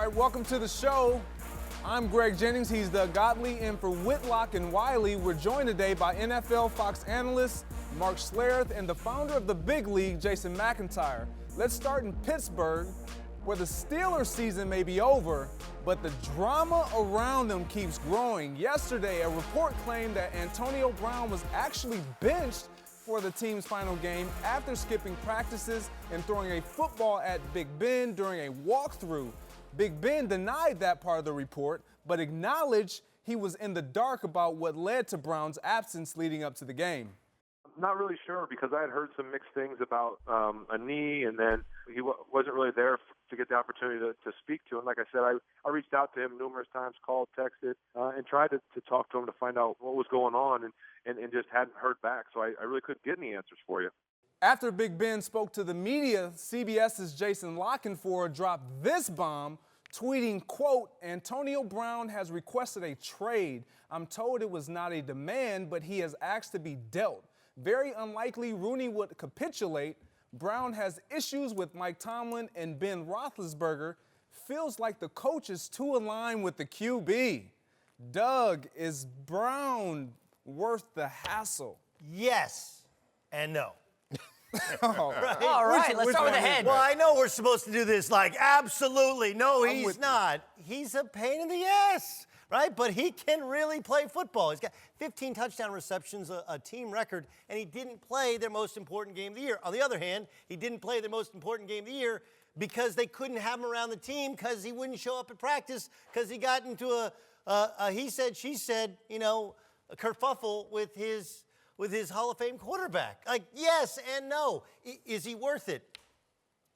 right, welcome to the show. I'm Greg Jennings. He's the Godly in for Whitlock and Wiley. We're joined today by NFL Fox analyst Mark Schlereth and the founder of the Big League, Jason McIntyre. Let's start in Pittsburgh, where the Steelers season may be over, but the drama around them keeps growing. Yesterday, a report claimed that Antonio Brown was actually benched for the team's final game after skipping practices and throwing a football at Big Ben during a walkthrough. Big Ben denied that part of the report, but acknowledged he was in the dark about what led to Brown's absence leading up to the game. Not really sure, because I had heard some mixed things about a knee, and then he wasn't really there to get the opportunity to speak to him. Like I said, I reached out to him numerous times, called, texted, and tried to talk to him to find out what was going on, and just hadn't heard back. So I really couldn't get any answers for you. After Big Ben spoke to the media, CBS's Jason Lockenford dropped this bomb, tweeting, quote, "Antonio Brown has requested a trade. I'm told it was not a demand, but he has asked to be dealt. Very unlikely Rooney would capitulate. Brown has issues with Mike Tomlin and Ben Roethlisberger. Feels like the coach is too aligned with the QB. Doug, is Brown worth the hassle?" Yes and no. All right. All right, let's start with the head. Well, I know we're supposed to do this like absolutely. No, he's not. He's a pain in the ass, right? But he can really play football. He's got 15 touchdown receptions, a team record, and he didn't play their most important game of the year. On the other hand, he didn't play their most important game of the year because they couldn't have him around the team because he wouldn't show up at practice because he got into a he said, she said, a kerfuffle with his Hall of Fame quarterback. Like, yes and no. Is he worth it?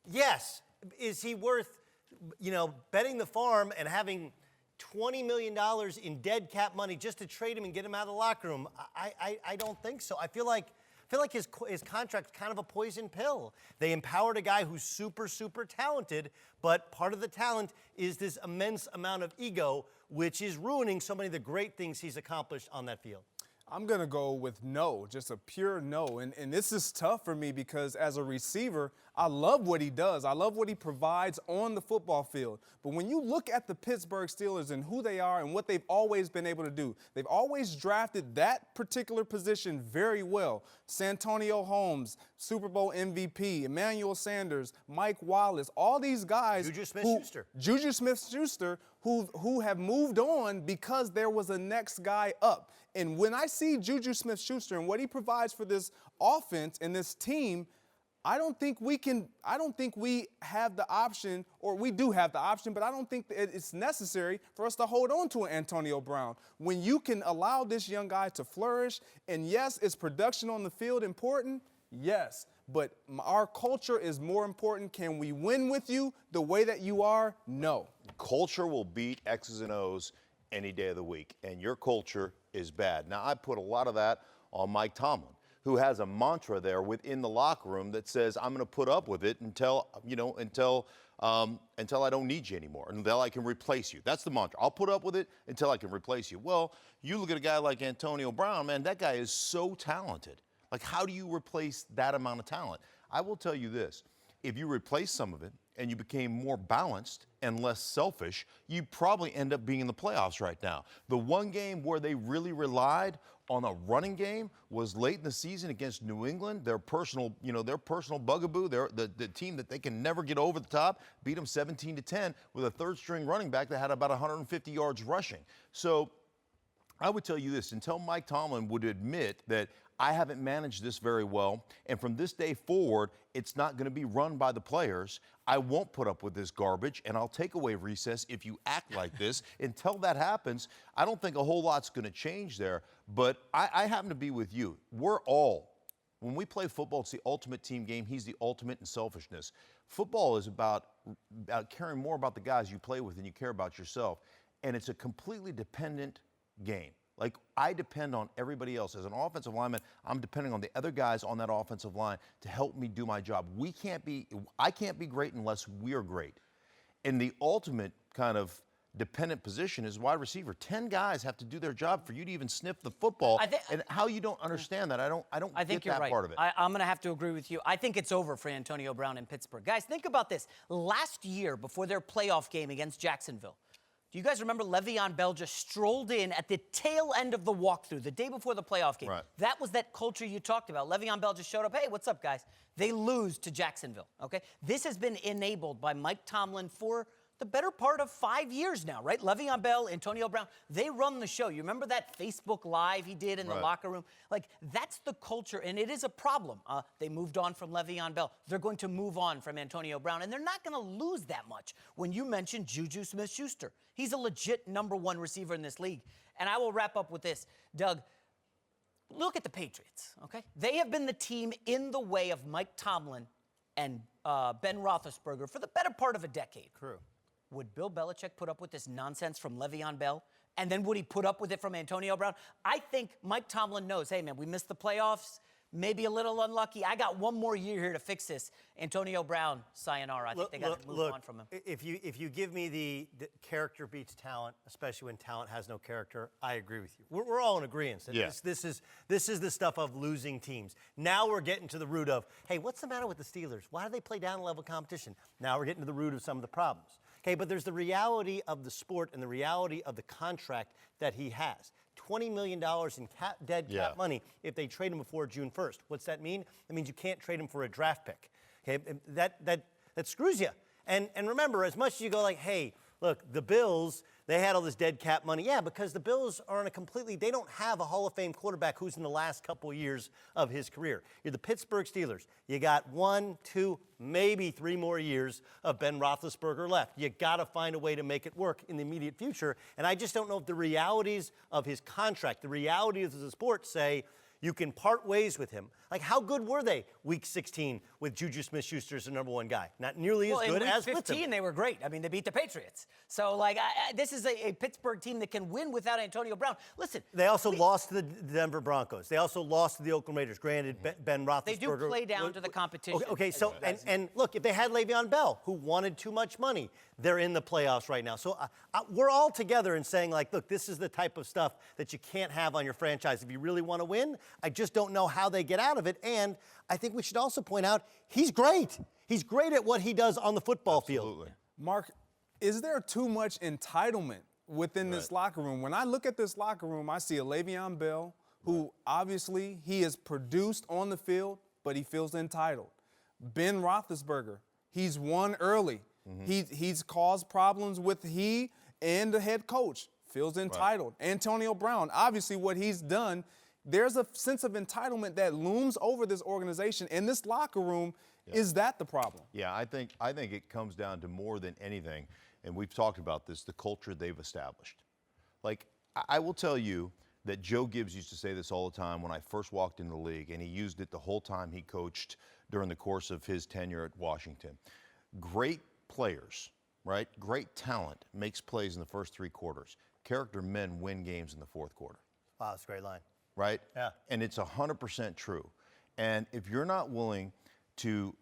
Yes. Is he worth, betting the farm and having $20 million in dead cap money just to trade him and get him out of the locker room? I don't think so. I feel like his contract's kind of a poison pill. They empowered a guy who's super, super talented, but part of the talent is this immense amount of ego, which is ruining so many of the great things he's accomplished on that field. I'm going to go with no, just a pure no. And this is tough for me because as a receiver, I love what he does. I love what he provides on the football field. But when you look at the Pittsburgh Steelers and who they are and what they've always been able to do, they've always drafted that particular position very well. Santonio Holmes, Super Bowl MVP, Emmanuel Sanders, Mike Wallace, all these guys. Juju Smith-Schuster, who have moved on because there was a next guy up. And when I see Juju Smith-Schuster and what he provides for this offense and this team, I don't think we have the option, or we do have the option, but I don't think that it's necessary for us to hold on to an Antonio Brown. When you can allow this young guy to flourish, and yes, is production on the field important? Yes. But our culture is more important. Can we win with you the way that you are? No. Culture will beat X's and O's any day of the week, and your culture is bad. Now, I put a lot of that on Mike Tomlin, who has a mantra there within the locker room that says, I'm going to put up with it until I don't need you anymore, until I can replace you. That's the mantra. I'll put up with it until I can replace you. Well, you look at a guy like Antonio Brown, man, that guy is so talented. Like, how do you replace that amount of talent? I will tell you this. If you replace some of it and you became more balanced and less selfish, you probably end up being in the playoffs right now. The one game where they really relied on a running game was late in the season against New England. Their personal bugaboo, the team that they can never get over the top, beat them 17-10 with a third-string running back that had about 150 yards rushing. So I would tell you this, until Mike Tomlin would admit that I haven't managed this very well, and from this day forward, it's not going to be run by the players, I won't put up with this garbage, and I'll take away recess if you act like this. Until that happens, I don't think a whole lot's going to change there, but I happen to be with you. When we play football, it's the ultimate team game. He's the ultimate in selfishness. Football is about caring more about the guys you play with than you care about yourself, and it's a completely dependent game. Like, I depend on everybody else. As an offensive lineman, I'm depending on the other guys on that offensive line to help me do my job. I can't be great unless we're great. And the ultimate kind of dependent position is wide receiver. 10 guys have to do their job for you to even sniff the football. And how you don't understand that, I don't think get you're that right. part of it. I'm going to have to agree with you. I think it's over for Antonio Brown in Pittsburgh. Guys, think about this. Last year, before their playoff game against Jacksonville, do you guys remember Le'Veon Bell just strolled in at the tail end of the walkthrough, the day before the playoff game? Right. That was that culture you talked about. Le'Veon Bell just showed up. Hey, what's up, guys? They lose to Jacksonville, okay? This has been enabled by Mike Tomlin for the better part of 5 years now, right? Le'Veon Bell, Antonio Brown, they run the show. You remember that Facebook Live he did in the locker room? Like, that's the culture, and it is a problem. They moved on from Le'Veon Bell. They're going to move on from Antonio Brown, and they're not going to lose that much. When you mentioned Juju Smith-Schuster, he's a legit #1 receiver in this league. And I will wrap up with this. Doug, look at the Patriots, okay? They have been the team in the way of Mike Tomlin and Ben Roethlisberger for the better part of a decade. True. Would Bill Belichick put up with this nonsense from Le'Veon Bell? And then would he put up with it from Antonio Brown? I think Mike Tomlin knows, hey, man, we missed the playoffs. Maybe a little unlucky. I got one more year here to fix this. Antonio Brown, sayonara. I think they got to move on from him. If you give me the character beats talent, especially when talent has no character, I agree with you. We're all in agreement. Yeah. This is the stuff of losing teams. Now we're getting to the root of, hey, what's the matter with the Steelers? Why do they play down-level competition? Now we're getting to the root of some of the problems. Okay, but there's the reality of the sport and the reality of the contract that he has. $20 million in dead cap money if they trade him before June 1st. What's that mean? That means you can't trade him for a draft pick. Okay, that screws you. And remember, as much as you go like, hey, look, the Bills, they had all this dead cap money. Yeah, because the Bills are on they don't have a Hall of Fame quarterback who's in the last couple of years of his career. You're the Pittsburgh Steelers. You got 1, 2, maybe 3 more years of Ben Roethlisberger left. You got to find a way to make it work in the immediate future. And I just don't know if the realities of his contract, the realities of the sport say, you can part ways with him. Like, how good were they week 16 with Juju Smith-Schuster as the #1 guy? Not nearly as good as in week with them. 15, they were great. I mean, they beat the Patriots. So, like, this is a Pittsburgh team that can win without Antonio Brown. Listen. They also lost to the Denver Broncos. They also lost to the Oakland Raiders. Granted, Ben Roethlisberger. They do play down to the competition. Okay, so, and look, if they had Le'Veon Bell, who wanted too much money, they're in the playoffs right now. So we're all together in saying, like, look, this is the type of stuff that you can't have on your franchise if you really want to win. I just don't know how they get out of it. And I think we should also point out, he's great. He's great at what he does on the football field. Mark, is there too much entitlement within this locker room? When I look at this locker room, I see a Le'Veon Bell who obviously he is produced on the field, but he feels entitled. Ben Roethlisberger, he's won early. He's caused problems with he and the head coach, feels entitled. Antonio Brown, obviously what he's done, there's a sense of entitlement that looms over this organization. In this locker room, is that the problem? Yeah, I think it comes down to more than anything, and we've talked about this, the culture they've established. Like, I will tell you that Joe Gibbs used to say this all the time when I first walked in the league, and he used it the whole time he coached during the course of his tenure at Washington. Great players, right? Great talent makes plays in the first 3 quarters. Character men win games in the 4th quarter. Wow, that's a great line. Right? Yeah. And it's 100% true. And if you're not willing to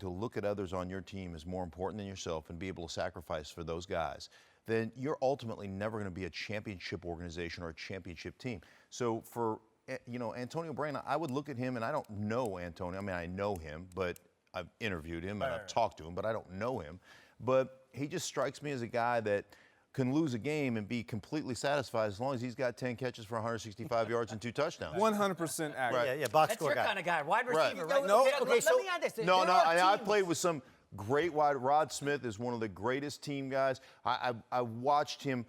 look at others on your team as more important than yourself and be able to sacrifice for those guys, then you're ultimately never going to be a championship organization or a championship team. So for Antonio Brown, I would look at him, and I don't know Antonio. I mean, I know him, but I've interviewed him and I've talked to him, but I don't know him. But he just strikes me as a guy that can lose a game and be completely satisfied as long as he's got 10 catches for 165 yards and 2 touchdowns. 100% accurate. Yeah, box That's score your guy. kind of guy, wide receiver, right? No, Let me add this. No, There are I teams- played with some great wide. Rod Smith is one of the greatest team guys. I watched him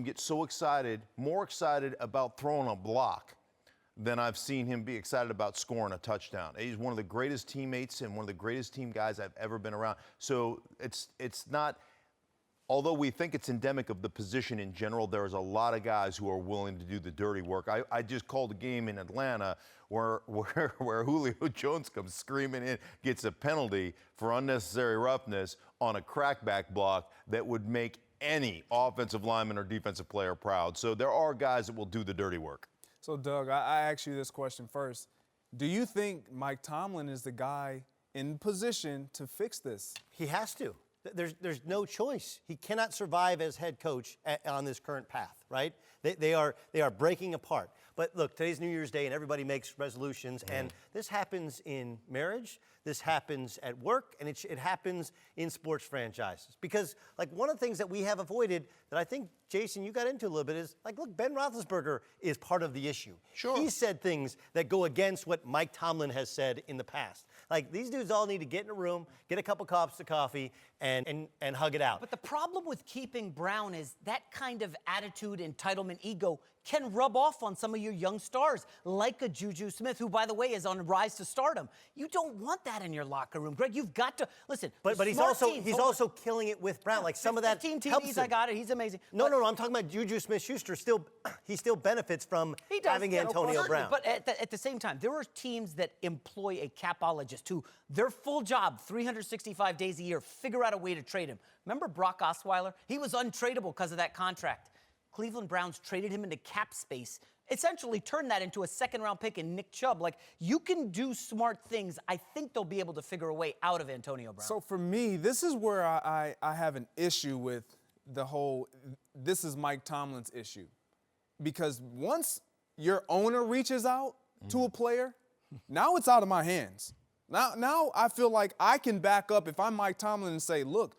get so excited, more excited about throwing a block than I've seen him be excited about scoring a touchdown. He's one of the greatest teammates and one of the greatest team guys I've ever been around. So it's not. Although we think it's endemic of the position in general, there's a lot of guys who are willing to do the dirty work. I just called a game in Atlanta where Julio Jones comes screaming in, gets a penalty for unnecessary roughness on a crackback block that would make any offensive lineman or defensive player proud. So there are guys that will do the dirty work. So, Doug, I ask you this question first. Do you think Mike Tomlin is the guy in position to fix this? He has to. There's no choice. He cannot survive as head coach on this current path, right? They are breaking apart. But look, today's New Year's Day, and everybody makes resolutions, and this happens in marriage, this happens at work, and it happens in sports franchises. Because, like, one of the things that we have avoided that I think, Jason, you got into a little bit is, like, look, Ben Roethlisberger is part of the issue. Sure. He said things that go against what Mike Tomlin has said in the past. Like, these dudes all need to get in a room, get a couple cups of coffee, and hug it out. But the problem with keeping Brown is that kind of attitude, entitlement, ego can rub off on some of your young stars, like a Juju Smith, who, by the way, is on a rise to stardom. You don't want that in your locker room, Greg. You've got to listen. But he's also killing it with Brown. Like some of that 15 helps TVs, him. I got it. He's amazing. No, I'm talking about Juju Smith-Schuster. He still benefits from having Antonio Brown. But at the same time, there are teams that employ a capologist who their full job, 365 days a year, figure out a way to trade him. Remember Brock Osweiler? He was untradeable because of that contract. Cleveland Browns traded him into cap space, essentially turned that into a second-round pick in Nick Chubb. Like, you can do smart things. I think they'll be able to figure a way out of Antonio Brown. So for me, this is where I have an issue with the whole, this is Mike Tomlin's issue. Because once your owner reaches out to a player, now it's out of my hands. Now I feel like I can back up if I'm Mike Tomlin and say, look,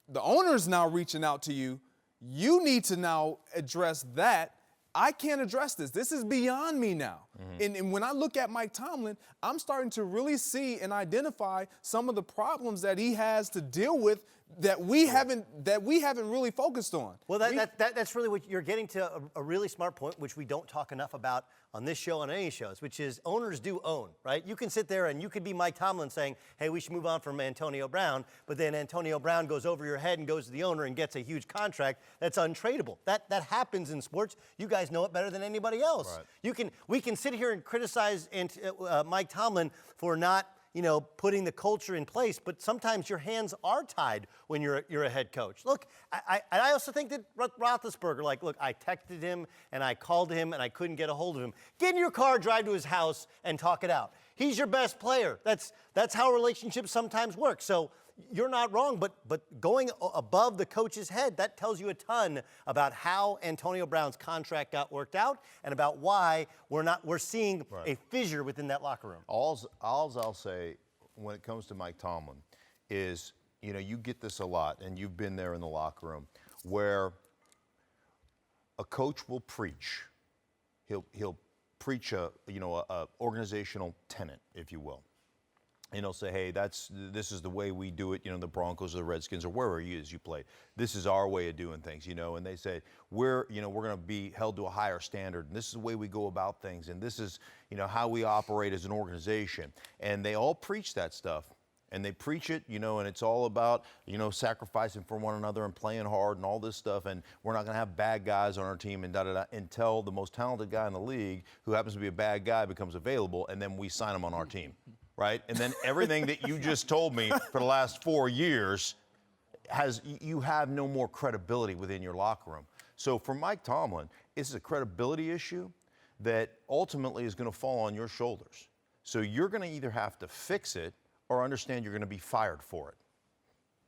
the owner's now reaching out to you. You need to now address that. I can't address this. This is beyond me now. And when I look at Mike Tomlin, I'm starting to really see and identify some of the problems that he has to deal with that we haven't really focused on. Well, that's really what you're getting to, a really smart point, which we don't talk enough about on this show, on any shows, which is owners do own, right? You can sit there and you could be Mike Tomlin saying, hey, we should move on from Antonio Brown, but then Antonio Brown goes over your head and goes to the owner and gets a huge contract that's untradeable. That happens in sports. You guys know it better than anybody else. Right. We can sit here and criticize Mike Tomlin for not putting the culture in place, but sometimes your hands are tied when you're a head coach. Look, I also think that Roethlisberger, look, I texted him and I called him and I couldn't get a hold of him. Get in your car, drive to his house, and talk it out. He's your best player. That's how relationships sometimes work. So you're not wrong, but going above the coach's head, that tells you a ton about how Antonio Brown's contract got worked out and about why we're seeing a fissure within that locker room. Alls I'll say when it comes to Mike Tomlin is, you get this a lot, and you've been there in the locker room, where a coach will preach. He'll preach a organizational tenet, if you will. And he'll say, hey, this is the way we do it, the Broncos or the Redskins or wherever you play. This is our way of doing things, and they say, we're going to be held to a higher standard, and this is the way we go about things, and this is, how we operate as an organization. And they all preach that stuff, and they preach it, and it's all about, sacrificing for one another and playing hard and all this stuff, and we're not going to have bad guys on our team and da-da-da, until the most talented guy in the league, who happens to be a bad guy, becomes available, and then we sign him on our team. Right? And then everything that you just told me for the last 4 years you have no more credibility within your locker room. So for Mike Tomlin, it's a credibility issue that ultimately is going to fall on your shoulders. So you're going to either have to fix it or understand you're going to be fired for it.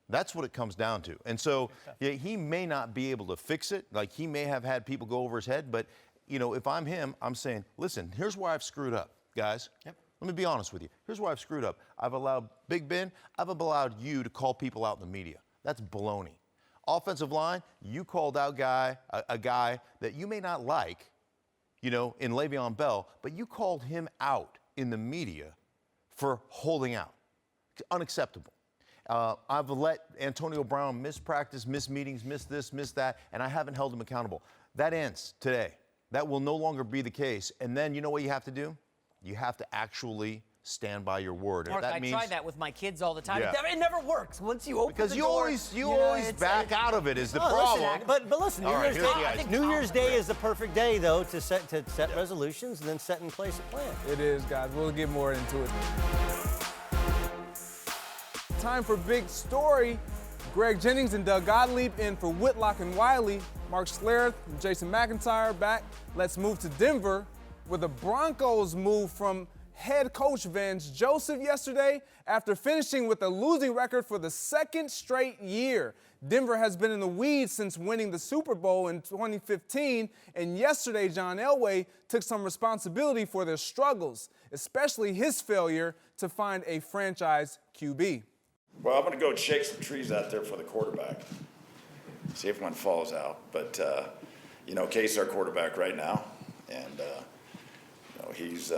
That's what it comes down to. And so he may not be able to fix it. Like, he may have had people go over his head, but if I'm him, I'm saying, listen, here's why I've screwed up, guys. Yep. Let me be honest with you. Here's where I've screwed up. I've allowed Big Ben, I've allowed you to call people out in the media. That's baloney. Offensive line, you called out a guy that you may not like, in Le'Veon Bell, but you called him out in the media for holding out. Unacceptable. I've let Antonio Brown miss practice, miss meetings, miss this, miss that, and I haven't held him accountable. That ends today. That will no longer be the case. And then you know what you have to do? You have to actually stand by your word. Mark, I try that with my kids all the time. Yeah. It never works once you open the door. Because you always back out of it is the problem. But listen, New Year's Day is the perfect day, though, to set resolutions and then set in place a plan. It is, guys. We'll get more into it. Time for Big Story. Greg Jennings and Doug Gottlieb in for Whitlock and Wiley. Mark Schlereth and Jason McIntyre back. Let's move to Denver, where the Broncos move from head coach Vance Joseph yesterday after finishing with a losing record for the second straight year. Denver has been in the weeds since winning the Super Bowl in 2015, and yesterday John Elway took some responsibility for their struggles, especially his failure to find a franchise QB. Well, I'm going to go shake some trees out there for the quarterback, see if one falls out. But, Case is our quarterback right now, and, he's,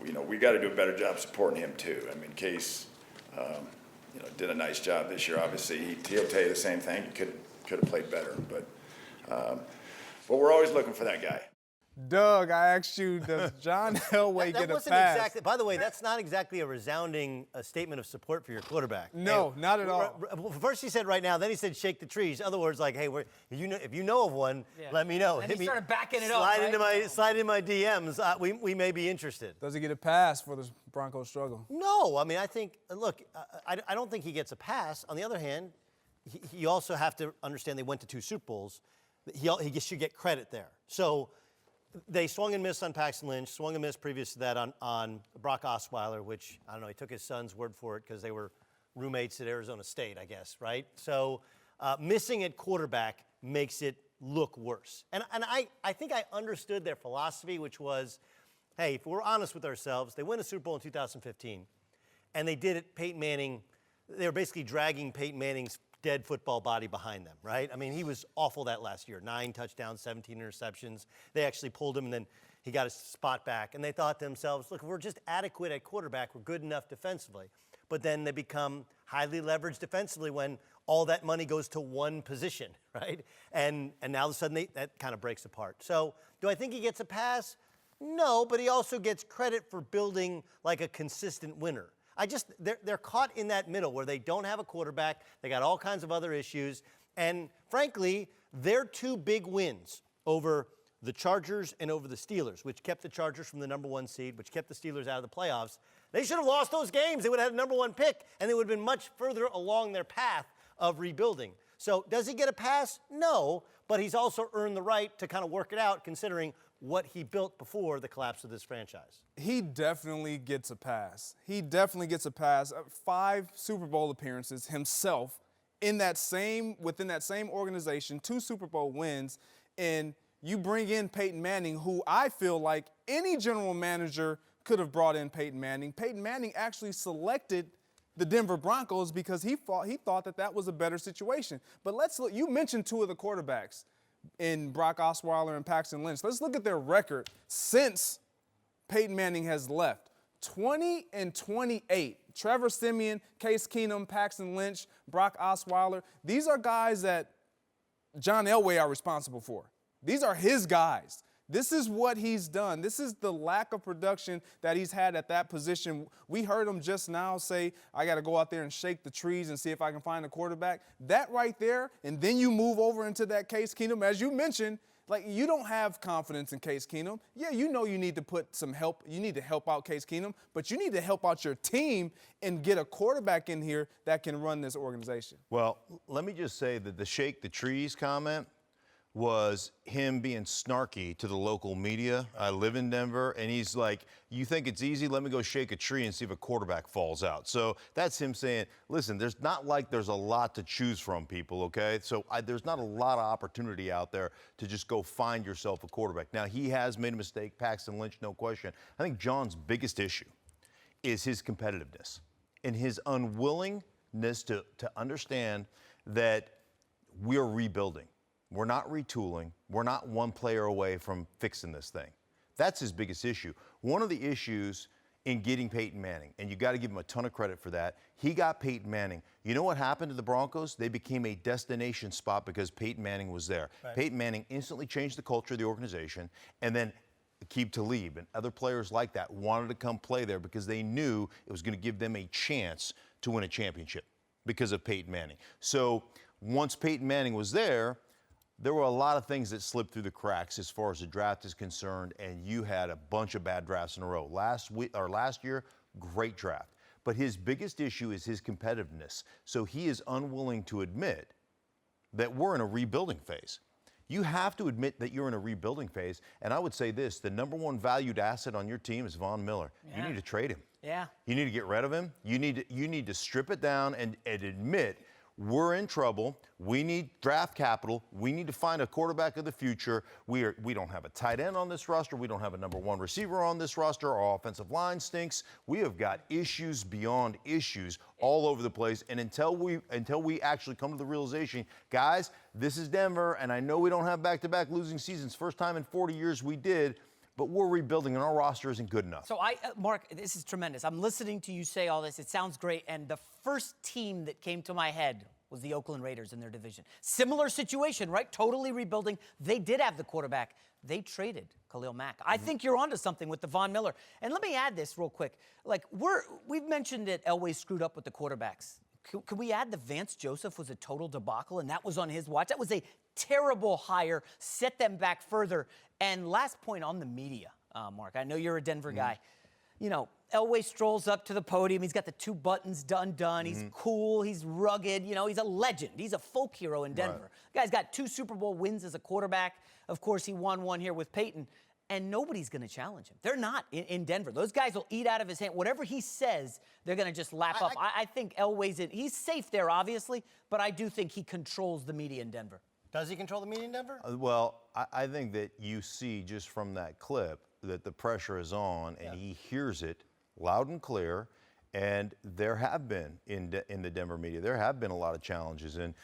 we got to do a better job supporting him too. I mean, Case, did a nice job this year. Obviously, he'll tell you the same thing. He could have played better, but we're always looking for that guy. Doug, I asked you, does John Elway get a pass? Exactly, by the way, that's not exactly a resounding statement of support for your quarterback. No, not at all. First he said right now, then he said shake the trees. Other words, like, hey, if you know of one, let me know. And he started backing it up. Slide into my DMs. We may be interested. Does he get a pass for the Broncos struggle? No, I mean, I think, look, I don't think he gets a pass. On the other hand, you also have to understand they went to 2 Super Bowls. He should get credit there. So they swung and missed on Paxton Lynch, swung and missed previous to that on Brock Osweiler, which, I don't know, he took his son's word for it because they were roommates at Arizona State, I guess, right? So missing at quarterback makes it look worse. And I think I understood their philosophy, which was, hey, if we're honest with ourselves, they win a Super Bowl in 2015, and they did it, Peyton Manning, they were basically dragging Peyton Manning's dead football body behind them, right? I mean, he was awful that last year. 9 touchdowns, 17 interceptions. They actually pulled him, and then he got his spot back. And they thought to themselves, look, we're just adequate at quarterback. We're good enough defensively. But then they become highly leveraged defensively when all that money goes to one position, right? And now all of a sudden that kind of breaks apart. So do I think he gets a pass? No, but he also gets credit for building like a consistent winner. They're caught in that middle where they don't have a quarterback. They got all kinds of other issues. And frankly, their 2 big wins over the Chargers and over the Steelers, which kept the Chargers from the #1 seed, which kept the Steelers out of the playoffs, they should have lost those games. They would have had a #1 pick, and they would have been much further along their path of rebuilding. So does he get a pass? No, but he's also earned the right to kind of work it out considering what he built before the collapse of this franchise. He definitely gets a pass. He definitely gets a pass. 5 Super Bowl appearances himself within that same organization, 2 Super Bowl wins, and you bring in Peyton Manning, who I feel like any general manager could have brought in Peyton Manning. Peyton Manning actually selected the Denver Broncos because he thought that was a better situation. But let's look. You mentioned 2 of the quarterbacks in Brock Osweiler and Paxton Lynch. Let's look at their record since Peyton Manning has left. 20-28. Trevor Siemian, Case Keenum, Paxton Lynch, Brock Osweiler. These are guys that John Elway are responsible for. These are his guys. This is what he's done. This is the lack of production that he's had at that position. We heard him just now say, I got to go out there and shake the trees and see if I can find a quarterback. That right there, and then you move over into that Case Keenum, as you mentioned, like you don't have confidence in Case Keenum. Yeah, you know you need to put some help. You need to help out Case Keenum, but you need to help out your team and get a quarterback in here that can run this organization. Well, let me just say that the shake the trees comment was him being snarky to the local media. I live in Denver, and he's like, you think it's easy? Let me go shake a tree and see if a quarterback falls out. So that's him saying, listen, there's a lot to choose from, people, okay? So there's not a lot of opportunity out there to just go find yourself a quarterback. Now, he has made a mistake, Paxton Lynch, no question. I think John's biggest issue is his competitiveness and his unwillingness to understand that we're rebuilding. We're not retooling. We're not one player away from fixing this thing. That's his biggest issue. One of the issues in getting Peyton Manning, and you got to give him a ton of credit for that, he got Peyton Manning. You know what happened to the Broncos? They became a destination spot because Peyton Manning was there. Right. Peyton Manning instantly changed the culture of the organization, and then Aqib Talib and other players like that wanted to come play there because they knew it was going to give them a chance to win a championship because of Peyton Manning. So once Peyton Manning was there were a lot of things that slipped through the cracks as far as the draft is concerned, and you had a bunch of bad drafts in a row. Last year, great draft. But his biggest issue is his competitiveness. So he is unwilling to admit that we're in a rebuilding phase. You have to admit that you're in a rebuilding phase. And I would say this, the number one valued asset on your team is Von Miller. Yeah. You need to trade him. Yeah. You need to get rid of him. You need to strip it down and admit we're in trouble. We need draft capital. We need to find a quarterback of the future. We don't have a tight end on this roster. We don't have a number one receiver on this roster. Our offensive line stinks. We have got issues beyond issues all over the place. And until we actually come to the realization, guys, this is Denver, and I know we don't have back-to-back losing seasons. First time in 40 years we did. But we're rebuilding, and our roster isn't good enough. So, Mark, this is tremendous. I'm listening to you say all this. It sounds great. And the first team that came to my head was the Oakland Raiders in their division. Similar situation, right? Totally rebuilding. They did have the quarterback. They traded Khalil Mack. I think you're onto something with the Von Miller. And let me add this real quick. Like, we've mentioned that Elway screwed up with the quarterbacks. Could we add the Vance Joseph was a total debacle, and that was on his watch? That was a terrible hire, set them back further. And last point on the media, Mark, I know you're a Denver guy. You know, Elway strolls up to the podium. He's got the 2 buttons done. He's cool. He's rugged. You know, he's a legend. He's a folk hero in Denver. The guy's got 2 Super Bowl wins as a quarterback. Of course, he won one here with Peyton. And nobody's going to challenge him. They're not in Denver. Those guys will eat out of his hand. Whatever he says, they're going to just lap up. I think Elway's he's safe there, obviously, but I do think he controls the media in Denver. Does he control the media in Denver? Well, I think that you see just from that clip that the pressure is on, and he hears it loud and clear. And there have been, in the Denver media, there have been a lot of challenges. And,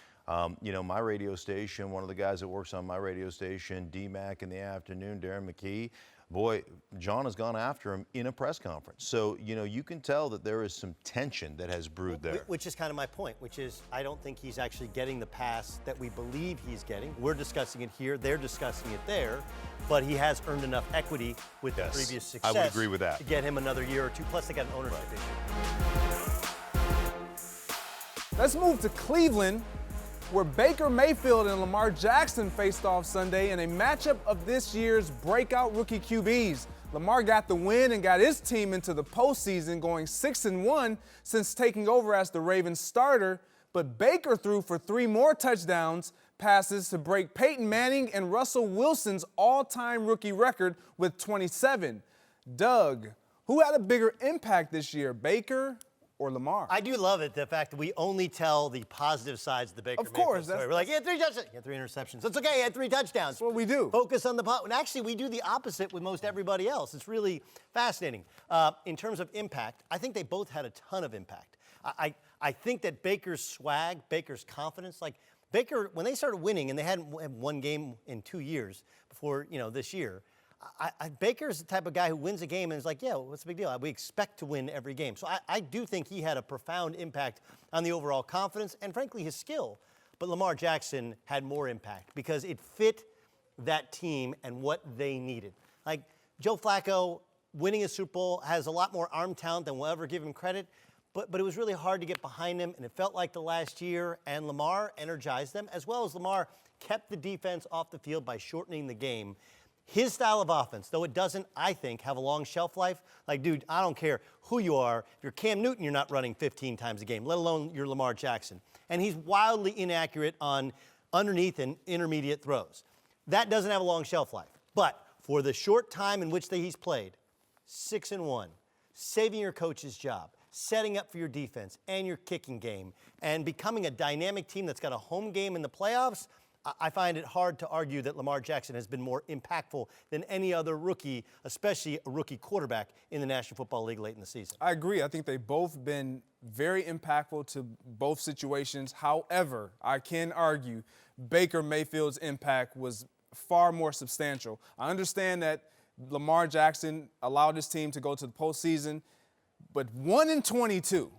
you know, my radio station, one of the guys that works on my radio station, D-Mac in the afternoon, Darren McKee, boy, John has gone after him in a press conference. So, you know, you can tell that there is some tension that has brewed there. Which is kind of my point, which is I don't think he's actually getting the pass that we believe he's getting. We're discussing it here. They're discussing it there. But he has earned enough equity with the previous success. I would agree with that. To get him another year or two. Plus, they got an ownership issue. Let's move to Cleveland, where Baker Mayfield and Lamar Jackson faced off Sunday in a matchup of this year's breakout rookie QBs. Lamar got the win and got his team into the postseason, going 6-1 since taking over as the Ravens starter. But Baker threw for 3 more touchdowns passes to break Peyton Manning and Russell Wilson's all-time rookie record with 27. Doug, who had a bigger impact this year, Baker or Lamar? I do love it, the fact that we only tell the positive sides of the Baker Mayfield story. We're like, he had 3 touchdowns. He had 3 interceptions. It's okay, he had 3 touchdowns. That's what we do. Focus on the and actually, we do the opposite with most everybody else. It's really fascinating. In terms of impact, I think they both had a ton of impact. I think that Baker's swag, Baker's confidence, like Baker, when they started winning, and they hadn't won game in 2 years before, you know, this year, Baker's the type of guy who wins a game and is like, yeah, what's the big deal? We expect to win every game. So I do think he had a profound impact on the overall confidence and, frankly, his skill. But Lamar Jackson had more impact because it fit that team and what they needed. Like, Joe Flacco winning a Super Bowl has a lot more arm talent than we'll ever give him credit. But it was really hard to get behind him, and it felt like the last year, and Lamar energized them, as well as Lamar kept the defense off the field by shortening the game. His style of offense, though it doesn't, I think, have a long shelf life. Like, dude, I don't care who you are. If you're Cam Newton, you're not running 15 times a game, let alone you're Lamar Jackson. And he's wildly inaccurate on underneath and intermediate throws. That doesn't have a long shelf life. But for the short time in which he's played, 6-1, saving your coach's job, setting up for your defense and your kicking game, and becoming a dynamic team that's got a home game in the playoffs, I find it hard to argue that Lamar Jackson has been more impactful than any other rookie, especially a rookie quarterback in the National Football League late in the season. I agree. I think they've both been very impactful to both situations. However, I can argue Baker Mayfield's impact was far more substantial. I understand that Lamar Jackson allowed his team to go to the postseason, but 1 in 32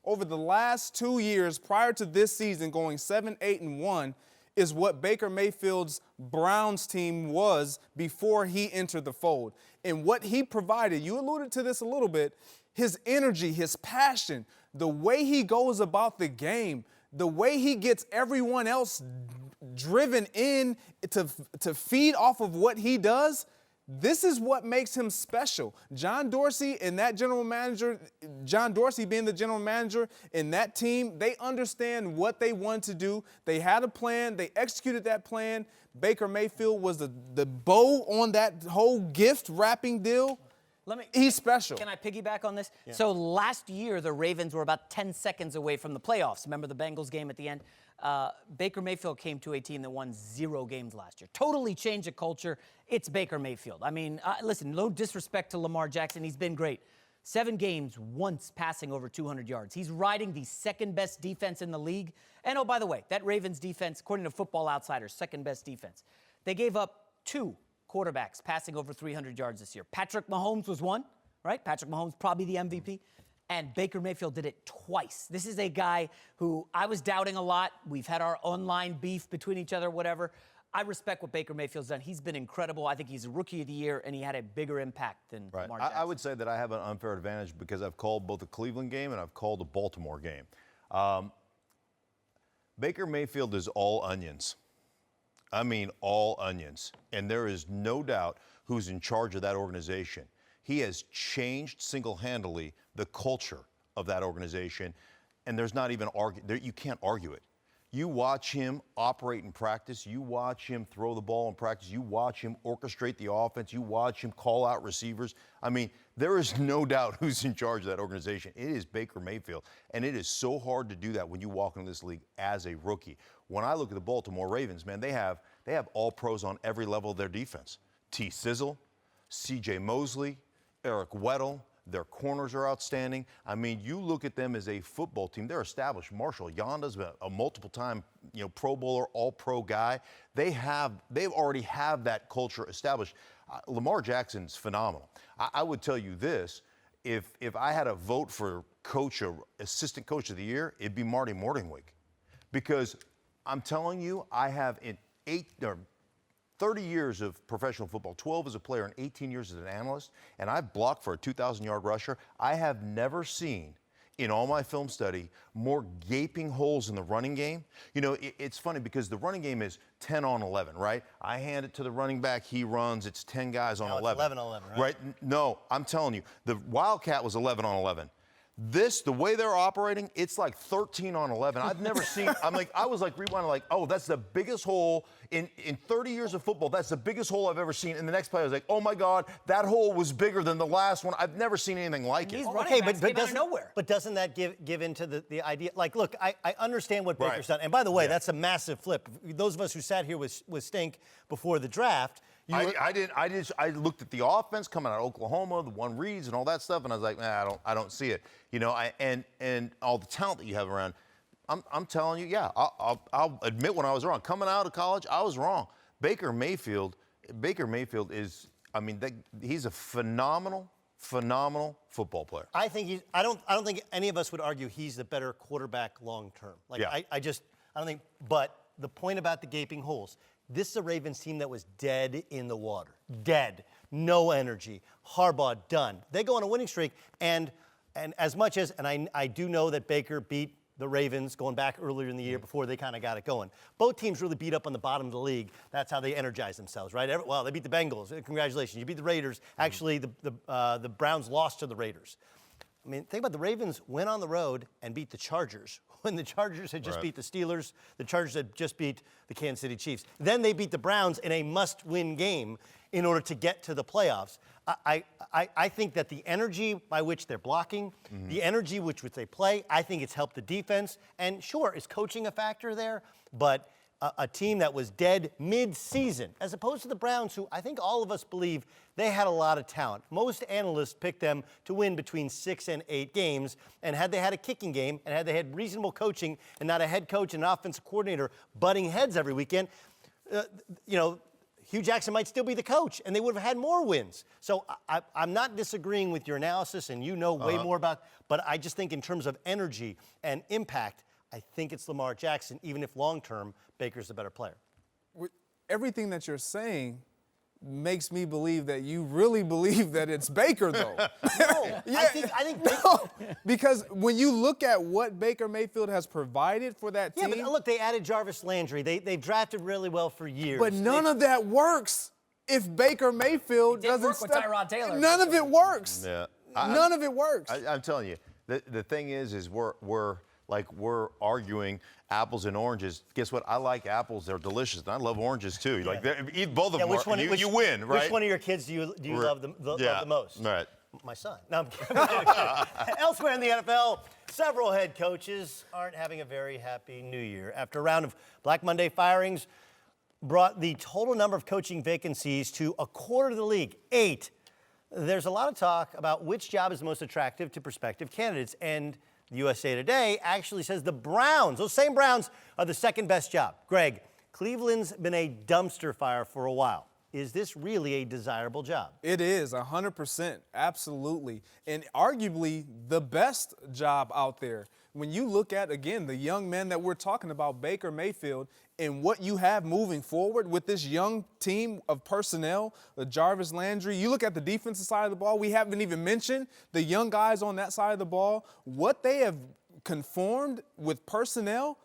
over the last 2 years prior to this season going 7-8-1 is what Baker Mayfield's Browns team was before he entered the fold. And what he provided, you alluded to this a little bit, his energy, his passion, the way he goes about the game, the way he gets everyone else driven in to feed off of what he does, This is what makes him special. John Dorsey being the general manager in that team, they understand what they wanted to do. They had a plan. They executed that plan. Baker Mayfield was the bow on that whole gift wrapping deal. He's special. Can I piggyback on this? Yeah. So last year, the Ravens were about 10 seconds away from the playoffs. Remember the Bengals game at the end? Baker Mayfield came to a team that won 0 games last year. Totally changed the culture. It's Baker Mayfield. I mean, listen, no disrespect to Lamar Jackson. He's been great. 7 games, once passing over 200 yards. He's riding the second-best defense in the league. And, oh, by the way, that Ravens defense, according to Football Outsiders, second-best defense. They gave up 2 quarterbacks passing over 300 yards this year. Patrick Mahomes was one, right? Patrick Mahomes, probably the MVP. And Baker Mayfield did it twice. This is a guy who I was doubting a lot. We've had our online beef between each other, whatever. I respect what Baker Mayfield's done. He's been incredible. I think he's a rookie of the year, and he had a bigger impact than Lamar Jackson. I would say that I have an unfair advantage because I've called both the Cleveland game and I've called the Baltimore game. Baker Mayfield is all onions. I mean, all onions. And there is no doubt who's in charge of that organization. He has changed single-handedly the culture of that organization, and there's not even you can't argue it. You watch him operate in practice. You watch him throw the ball in practice. You watch him orchestrate the offense. You watch him call out receivers. I mean, there is no doubt who's in charge of that organization. It is Baker Mayfield, and it is so hard to do that when you walk into this league as a rookie. When I look at the Baltimore Ravens, man, they have all pros on every level of their defense. T. Sizzle, C.J. Mosley, Eric Weddle. Their corners are outstanding. I mean, you look at them as a football team. They're established. Marshall Yonda's a multiple-time, Pro Bowler, All-Pro guy. They already have that culture established. Lamar Jackson's phenomenal. I would tell you this: if I had a vote for assistant coach of the year, it'd be Marty Mornhinweg, because I'm telling you, I have in 30 years of professional football, 12 as a player and 18 years as an analyst, and I've blocked for a 2,000-yard rusher. I have never seen, in all my film study, more gaping holes in the running game. It's funny because the running game is 10 on 11, right? I hand it to the running back, he runs, it's 10 guys on 11. It's 11 on 11, right? No, I'm telling you, the Wildcat was 11 on 11. The way they're operating, it's like 13 on 11. I've never seen, I was rewinding, oh, that's the biggest hole in 30 years of football. That's the biggest hole I've ever seen. And the next play, I was like, oh my God, that hole was bigger than the last one. I've never seen anything like it. Okay, but came out of nowhere. But doesn't that give into the idea? Look, I understand what Baker's done. And by the way, that's a massive flip. Those of us who sat here with Stink before the draft, I looked at the offense coming out of Oklahoma, the one reads and all that stuff, and I was like, I don't see it. And all the talent that you have around. I'm telling you, I'll admit when I was wrong. Coming out of college, I was wrong. Baker Mayfield is, he's a phenomenal football player. I don't think any of us would argue he's the better quarterback long term. I don't think. But the point about the gaping holes. This is a Ravens team that was dead in the water. Dead. No energy. Harbaugh, done. They go on a winning streak, and as much as, and I do know that Baker beat the Ravens going back earlier in the year before they kind of got it going. Both teams really beat up on the bottom of the league. That's how they energize themselves, right? They beat the Bengals. Congratulations. You beat the Raiders. Actually, the Browns lost to the Raiders. Think about the Ravens went on the road and beat the Chargers when the Chargers had just beat the Steelers. The Chargers had just beat the Kansas City Chiefs. Then they beat the Browns in a must-win game in order to get to the playoffs. I think that the energy by which they're blocking, the energy which they play, I think it's helped the defense. And sure, is coaching a factor there? But a team that was dead mid-season, as opposed to the Browns, who I think all of us believe they had a lot of talent. Most analysts picked them to win between 6 and 8 games, and had they had a kicking game, and had they had reasonable coaching, and not a head coach and an offensive coordinator butting heads every weekend, Hugh Jackson might still be the coach, and they would have had more wins. So I'm not disagreeing with your analysis, and you know way more about, but I just think in terms of energy and impact, I think it's Lamar Jackson, even if long-term, Baker's the better player. Everything that you're saying makes me believe that you really believe that it's Baker, though. No, I think Baker. No, because when you look at what Baker Mayfield has provided for that team. Yeah, but look, they added Jarvis Landry. They've drafted really well for years. But none of that works. if Baker Mayfield didn't doesn't work with Tyrod Taylor. None of it works. Yeah. None of it works. I'm telling you, the thing is we're arguing apples and oranges. Guess what? I like apples; they're delicious, and I love oranges too. Yeah. Like eat both of them, you win, right? Which one of your kids do you love the most? Right. My son. No, I'm kidding. Elsewhere in the NFL, several head coaches aren't having a very happy new year. After a round of Black Monday firings brought the total number of coaching vacancies to a quarter of the league, 8. There's a lot of talk about which job is most attractive to prospective candidates, and USA Today actually says the Browns, those same Browns, are the second best job. Greg, Cleveland's been a dumpster fire for a while. Is this really a desirable job? It is, 100%, absolutely. And arguably the best job out there. When you look at, again, the young men that we're talking about, Baker Mayfield, and what you have moving forward with this young team of personnel, Jarvis Landry, you look at the defensive side of the ball, we haven't even mentioned the young guys on that side of the ball. What they have conformed with personnel,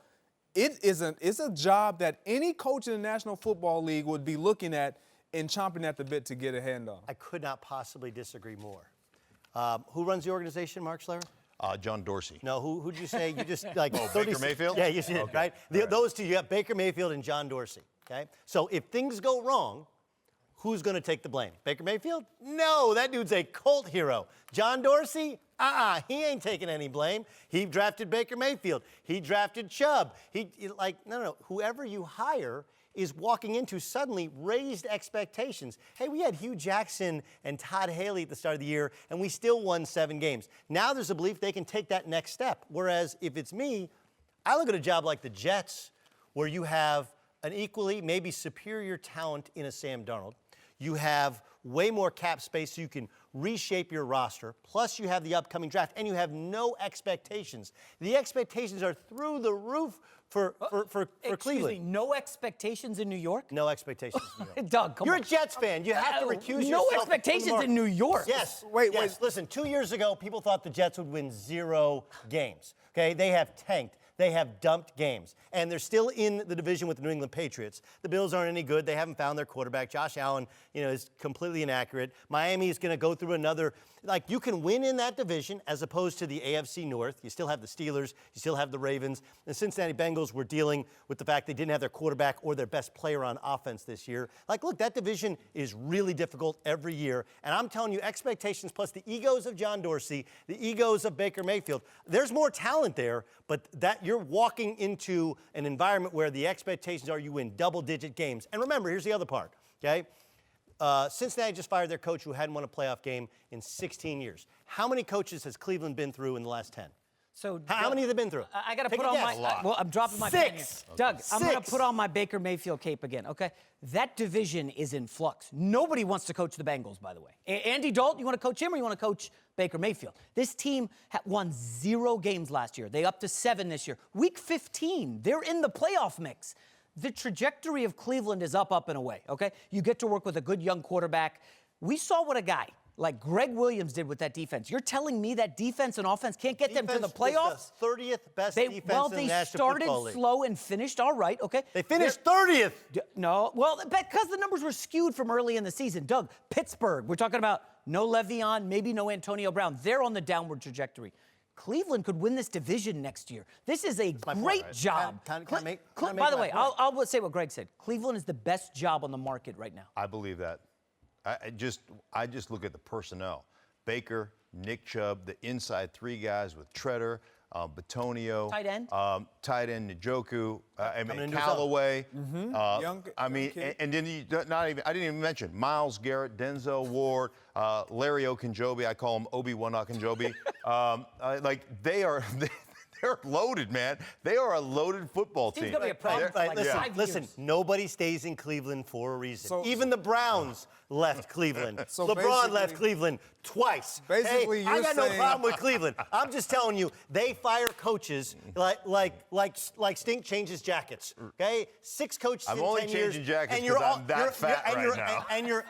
it is a job that any coach in the National Football League would be looking at and chomping at the bit to get a hand on. I could not possibly disagree more. Who runs the organization, Mark Schlereth? John Dorsey. No, who'd you say? You just like Baker Mayfield? Yeah, you did, Okay. right? Those two, you got Baker Mayfield and John Dorsey, okay? So if things go wrong, who's going to take the blame? Baker Mayfield? No, that dude's a cult hero. John Dorsey? He ain't taking any blame. He drafted Baker Mayfield. He drafted Chubb. No. Whoever you hire is walking into suddenly raised expectations. Hey, we had Hugh Jackson and Todd Haley at the start of the year, and we still won 7 games. Now there's a belief they can take that next step. Whereas if it's me, I look at a job like the Jets, where you have an equally, maybe superior talent in a Sam Darnold. You have way more cap space so you can reshape your roster. Plus you have the upcoming draft, and you have no expectations. The expectations are through the roof for Excuse Cleveland. me, no expectations in New York? No expectations in New York. Doug, come You're on. a Jets fan. You have to recuse yourself. No from the expectations market. in New York. Yes. Wait. Listen, 2 years ago, people thought the Jets would win 0 games. Okay, they have tanked. They have dumped games. And they're still in the division with the New England Patriots. The Bills aren't any good. They haven't found their quarterback. Josh Allen, is completely inaccurate. Miami is going to go through another. You can win in that division as opposed to the AFC North. You still have the Steelers. You still have the Ravens. The Cincinnati Bengals were dealing with the fact they didn't have their quarterback or their best player on offense this year. Look, that division is really difficult every year. And I'm telling you, expectations plus the egos of John Dorsey, the egos of Baker Mayfield, there's more talent there, but that you're walking into an environment where the expectations are you win double-digit games. And remember, here's the other part, okay? Cincinnati just fired their coach who hadn't won a playoff game in 16 years. How many coaches has Cleveland been through in the last 10? So How many have they been through? I got to Take put a on guess. my. I'm dropping my 6. pen here. Doug, I'm going to 6. put on my Baker Mayfield cape again. Okay, that division is in flux. Nobody wants to coach the Bengals, by the way. Andy Dalton, you want to coach him or you want to coach Baker Mayfield? This team won 0 games last year. They up to 7 this year. Week 15, they're in the playoff mix. The trajectory of Cleveland is up and away. Okay, you get to work with a good young quarterback. We saw what a guy like Greg Williams did with that defense. You're telling me that defense and offense can't get them to the playoffs? The 30th best defense in the National Football League. They started slow and finished all right, okay? They finished 30th. No, well, because the numbers were skewed from early in the season. Doug, Pittsburgh, we're talking about no Le'Veon, maybe no Antonio Brown. They're on the downward trajectory. Cleveland could win this division next year. This is a great job. By the way, I'll say what Greg said. Cleveland is the best job on the market right now. I believe that. I just look at the personnel. Baker, Nick Chubb, the inside 3 guys with Treader, Batonio. Tight end. Tight end, Njoku, into Callaway. Young kid. And then I didn't even mention Myles Garrett, Denzel Ward, Larry Okunjobi. I call him Obi-Wan Okunjobi. They're loaded, man. They are a loaded football team. He's going to be a problem for like 5 Listen, years. nobody stays in Cleveland for a reason. So- Even the Browns left Cleveland. So LeBron basically- left Cleveland twice. Basically, I you're got no saying- problem with Cleveland. I'm just telling you, they fire coaches like Stink changes jackets. Okay, 6 coaches I'm in only 10 years, changing jackets and you're 'cause all I'm that you're- fat and right you're- now.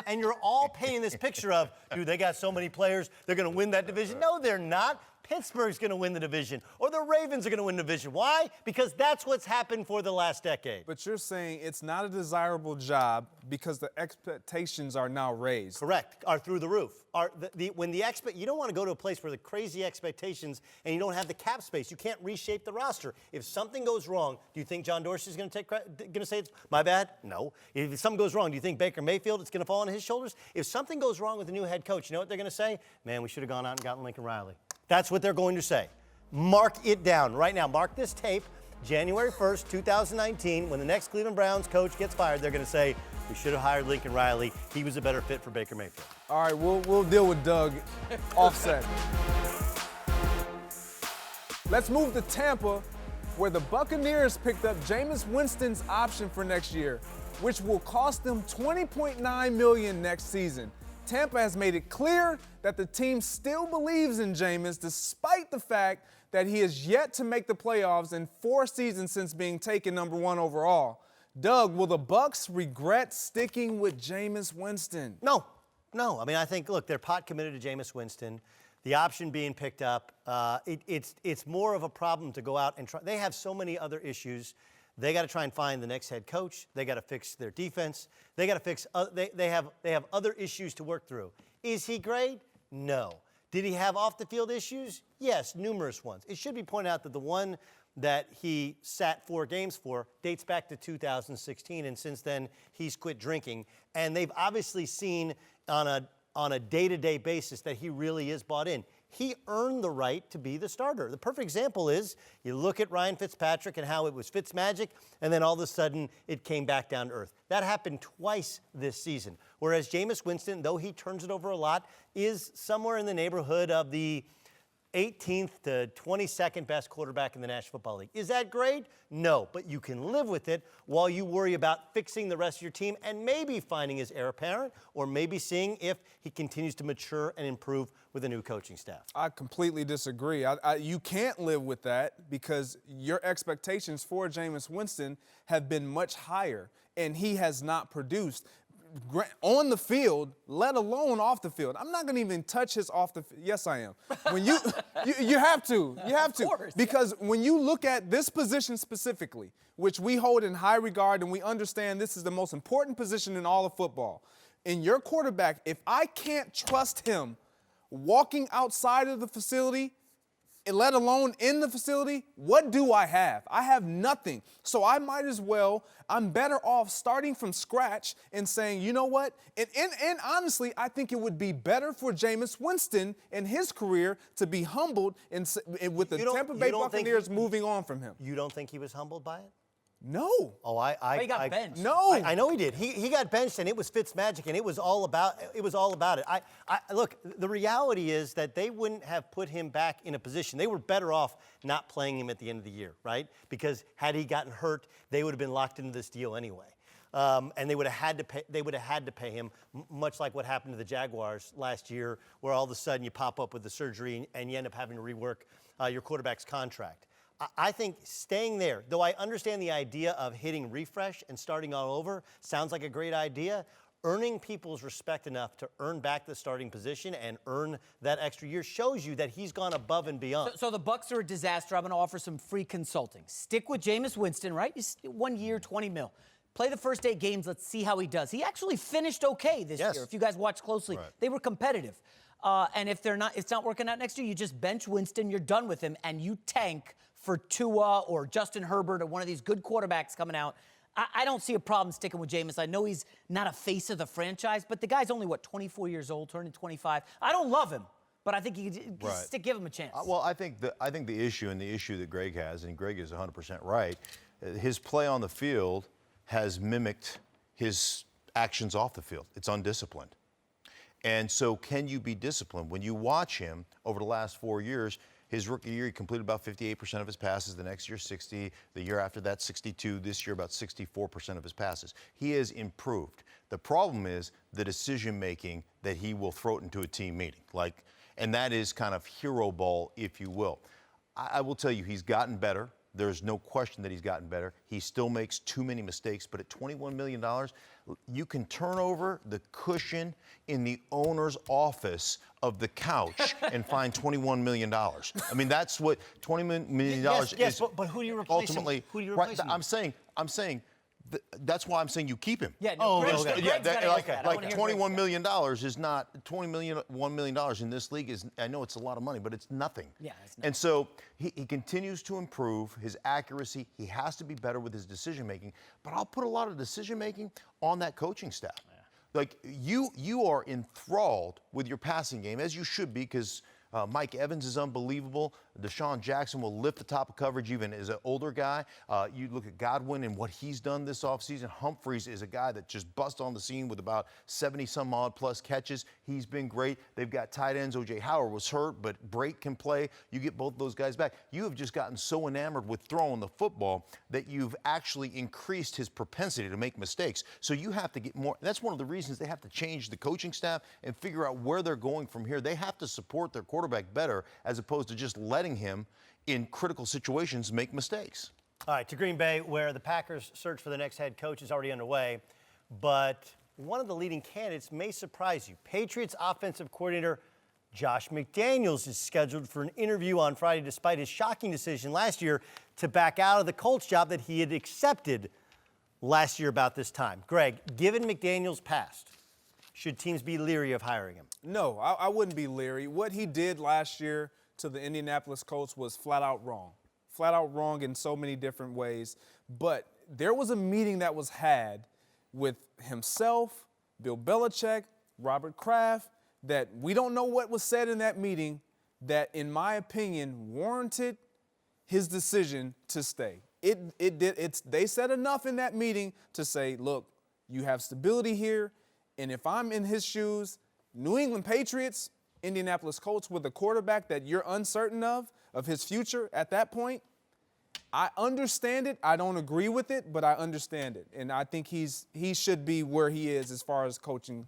and you're all painting this picture of, dude, they got so many players, they're going to win that division. No, they're not. Pittsburgh's going to win the division or the Ravens are going to win the division. Why? Because that's what's happened for the last decade. But you're saying it's not a desirable job because the expectations are now raised. Correct. Are through the roof. You don't want to go to a place where the crazy expectations and you don't have the cap space. You can't reshape the roster. If something goes wrong, do you think John Dorsey's going to say it's my bad? No. If something goes wrong, do you think Baker Mayfield it's going to fall on his shoulders? If something goes wrong with the new head coach, you know what they're going to say? Man, we should have gone out and gotten Lincoln Riley. That's what they're going to say. Mark it down right now. Mark this tape. January 1st, 2019, when the next Cleveland Browns coach gets fired, they're going to say, we should have hired Lincoln Riley. He was a better fit for Baker Mayfield. All right, we'll deal with Doug offset. Let's move to Tampa, where the Buccaneers picked up Jameis Winston's option for next year, which will cost them $20.9 million next season. Tampa has made it clear that the team still believes in Jameis despite the fact that he has yet to make the playoffs in 4 seasons since being taken number 1 overall. Doug, will the Bucs regret sticking with Jameis Winston? No. I mean, I think, look, they're pot committed to Jameis Winston. The option being picked up, it's more of a problem to go out and try. They have so many other issues. They got to try and find the next head coach. They got to fix their defense. They got to fix. They have other issues to work through. Is he great? No. Did he have off the field issues? Yes, numerous ones. It should be pointed out that the one that he sat 4 games for dates back to 2016, and since then he's quit drinking. And they've obviously seen on a day-to-day basis that he really is bought in. He earned the right to be the starter. The perfect example is you look at Ryan Fitzpatrick and how it was Fitzmagic, and then all of a sudden it came back down to earth. That happened twice this season. Whereas Jameis Winston, though he turns it over a lot, is somewhere in the neighborhood of the 18th to 22nd best quarterback in the National Football League. Is that great? No, but you can live with it while you worry about fixing the rest of your team and maybe finding his heir apparent or maybe seeing if he continues to mature and improve with a new coaching staff. I completely disagree. You can't live with that because your expectations for Jameis Winston have been much higher, and he has not produced on the field, let alone off the field. I'm not going to even touch his off the field. Yes, I am. When you have to. You have to. Of course. Because when you look at this position specifically, which we hold in high regard and we understand this is the most important position in all of football, in your quarterback, if I can't trust him walking outside of the facility, let alone in the facility, what do I have? I have nothing. So I might as well, I'm better off starting from scratch and saying, you know what? And honestly, I think it would be better for Jameis Winston in his career to be humbled with the Tampa Bay Buccaneers moving on from him. You don't think he was humbled by it? No. Oh, he got benched. No. I know he did. He got benched, and it was Fitzmagic, and it was all about it. Look, the reality is that they wouldn't have put him back in a position. They were better off not playing him at the end of the year, right? Because had he gotten hurt, they would have been locked into this deal anyway. And they would have had to pay him, much like what happened to the Jaguars last year, where all of a sudden you pop up with the surgery and you end up having to rework your quarterback's contract. I think staying there, though I understand the idea of hitting refresh and starting all over, sounds like a great idea. Earning people's respect enough to earn back the starting position and earn that extra year shows you that he's gone above and beyond. So the Bucs are a disaster. I'm going to offer some free consulting. Stick with Jameis Winston, right? He's 1 year, $20 million. Play the first 8 games. Let's see how he does. He actually finished okay this year. If you guys watch closely, they were competitive. And if it's not working out next year, you just bench Winston. You're done with him, and you tank for Tua or Justin Herbert or one of these good quarterbacks coming out. I don't see a problem sticking with Jameis. I know he's not a face of the franchise, but the guy's only, 24 years old, turning 25. I don't love him, but I think you can give him a chance. Well, I think the issue that Greg has, and Greg is 100% right, his play on the field has mimicked his actions off the field. It's undisciplined. And so can you be disciplined? When you watch him over the last 4 years, his rookie year, he completed about 58% of his passes. The next year, 60. The year after that, 62. This year, about 64% of his passes. He has improved. The problem is the decision-making that he will throw it into a team meeting. And that is kind of hero ball, if you will. I will tell you, he's gotten better There's no question that he's gotten better. He still makes too many mistakes, but at $21 million, you can turn over the cushion in the owner's office of the couch and find $21 million. I mean, that's what $20 million is. Yes, but who do you replace ultimately, him? Who do you replace him? I'm saying. That's why I'm saying you keep him. Yeah, no, Greg's Yeah, gotta like answer that. I wanna hear $21 Greg's million is not $1 million in this league is. I know it's a lot of money, but it's nothing. Yeah, it's nothing. And so he continues to improve his accuracy. He has to be better with his decision making. But I'll put a lot of decision making on that coaching staff. Yeah. Like you are enthralled with your passing game, as you should be, because Mike Evans is unbelievable. Deshaun Jackson will lift the top of coverage even as an older guy. You look at Godwin and what he's done this offseason. Humphreys is a guy that just bust on the scene with about 70-some-odd plus catches. He's been great. They've got tight ends. O.J. Howard was hurt, but Brake can play. You get both those guys back. You have just gotten so enamored with throwing the football that you've actually increased his propensity to make mistakes. So you have to get more. That's one of the reasons they have to change the coaching staff and figure out where they're going from here. They have to support their quarterback better as opposed to just letting him in critical situations make mistakes. All right, to Green Bay, where the Packers' search for the next head coach is already underway, but one of the leading candidates may surprise you. Patriots offensive coordinator Josh McDaniels is scheduled for an interview on Friday despite his shocking decision last year to back out of the Colts job that he had accepted last year about this time. Greg, given McDaniels' past, should teams be leery of hiring him? No, I wouldn't be leery. What he did last year to the Indianapolis Colts was flat out wrong. Flat out wrong in so many different ways. But there was a meeting that was had with himself, Bill Belichick, Robert Kraft, that we don't know what was said in that meeting that, in my opinion, warranted his decision to stay. They said enough in that meeting to say, look, you have stability here, and if I'm in his shoes, New England Patriots, Indianapolis Colts with a quarterback that you're uncertain of his future at that point, I understand it. I don't agree with it, but I understand it. And I think he should be where he is as far as coaching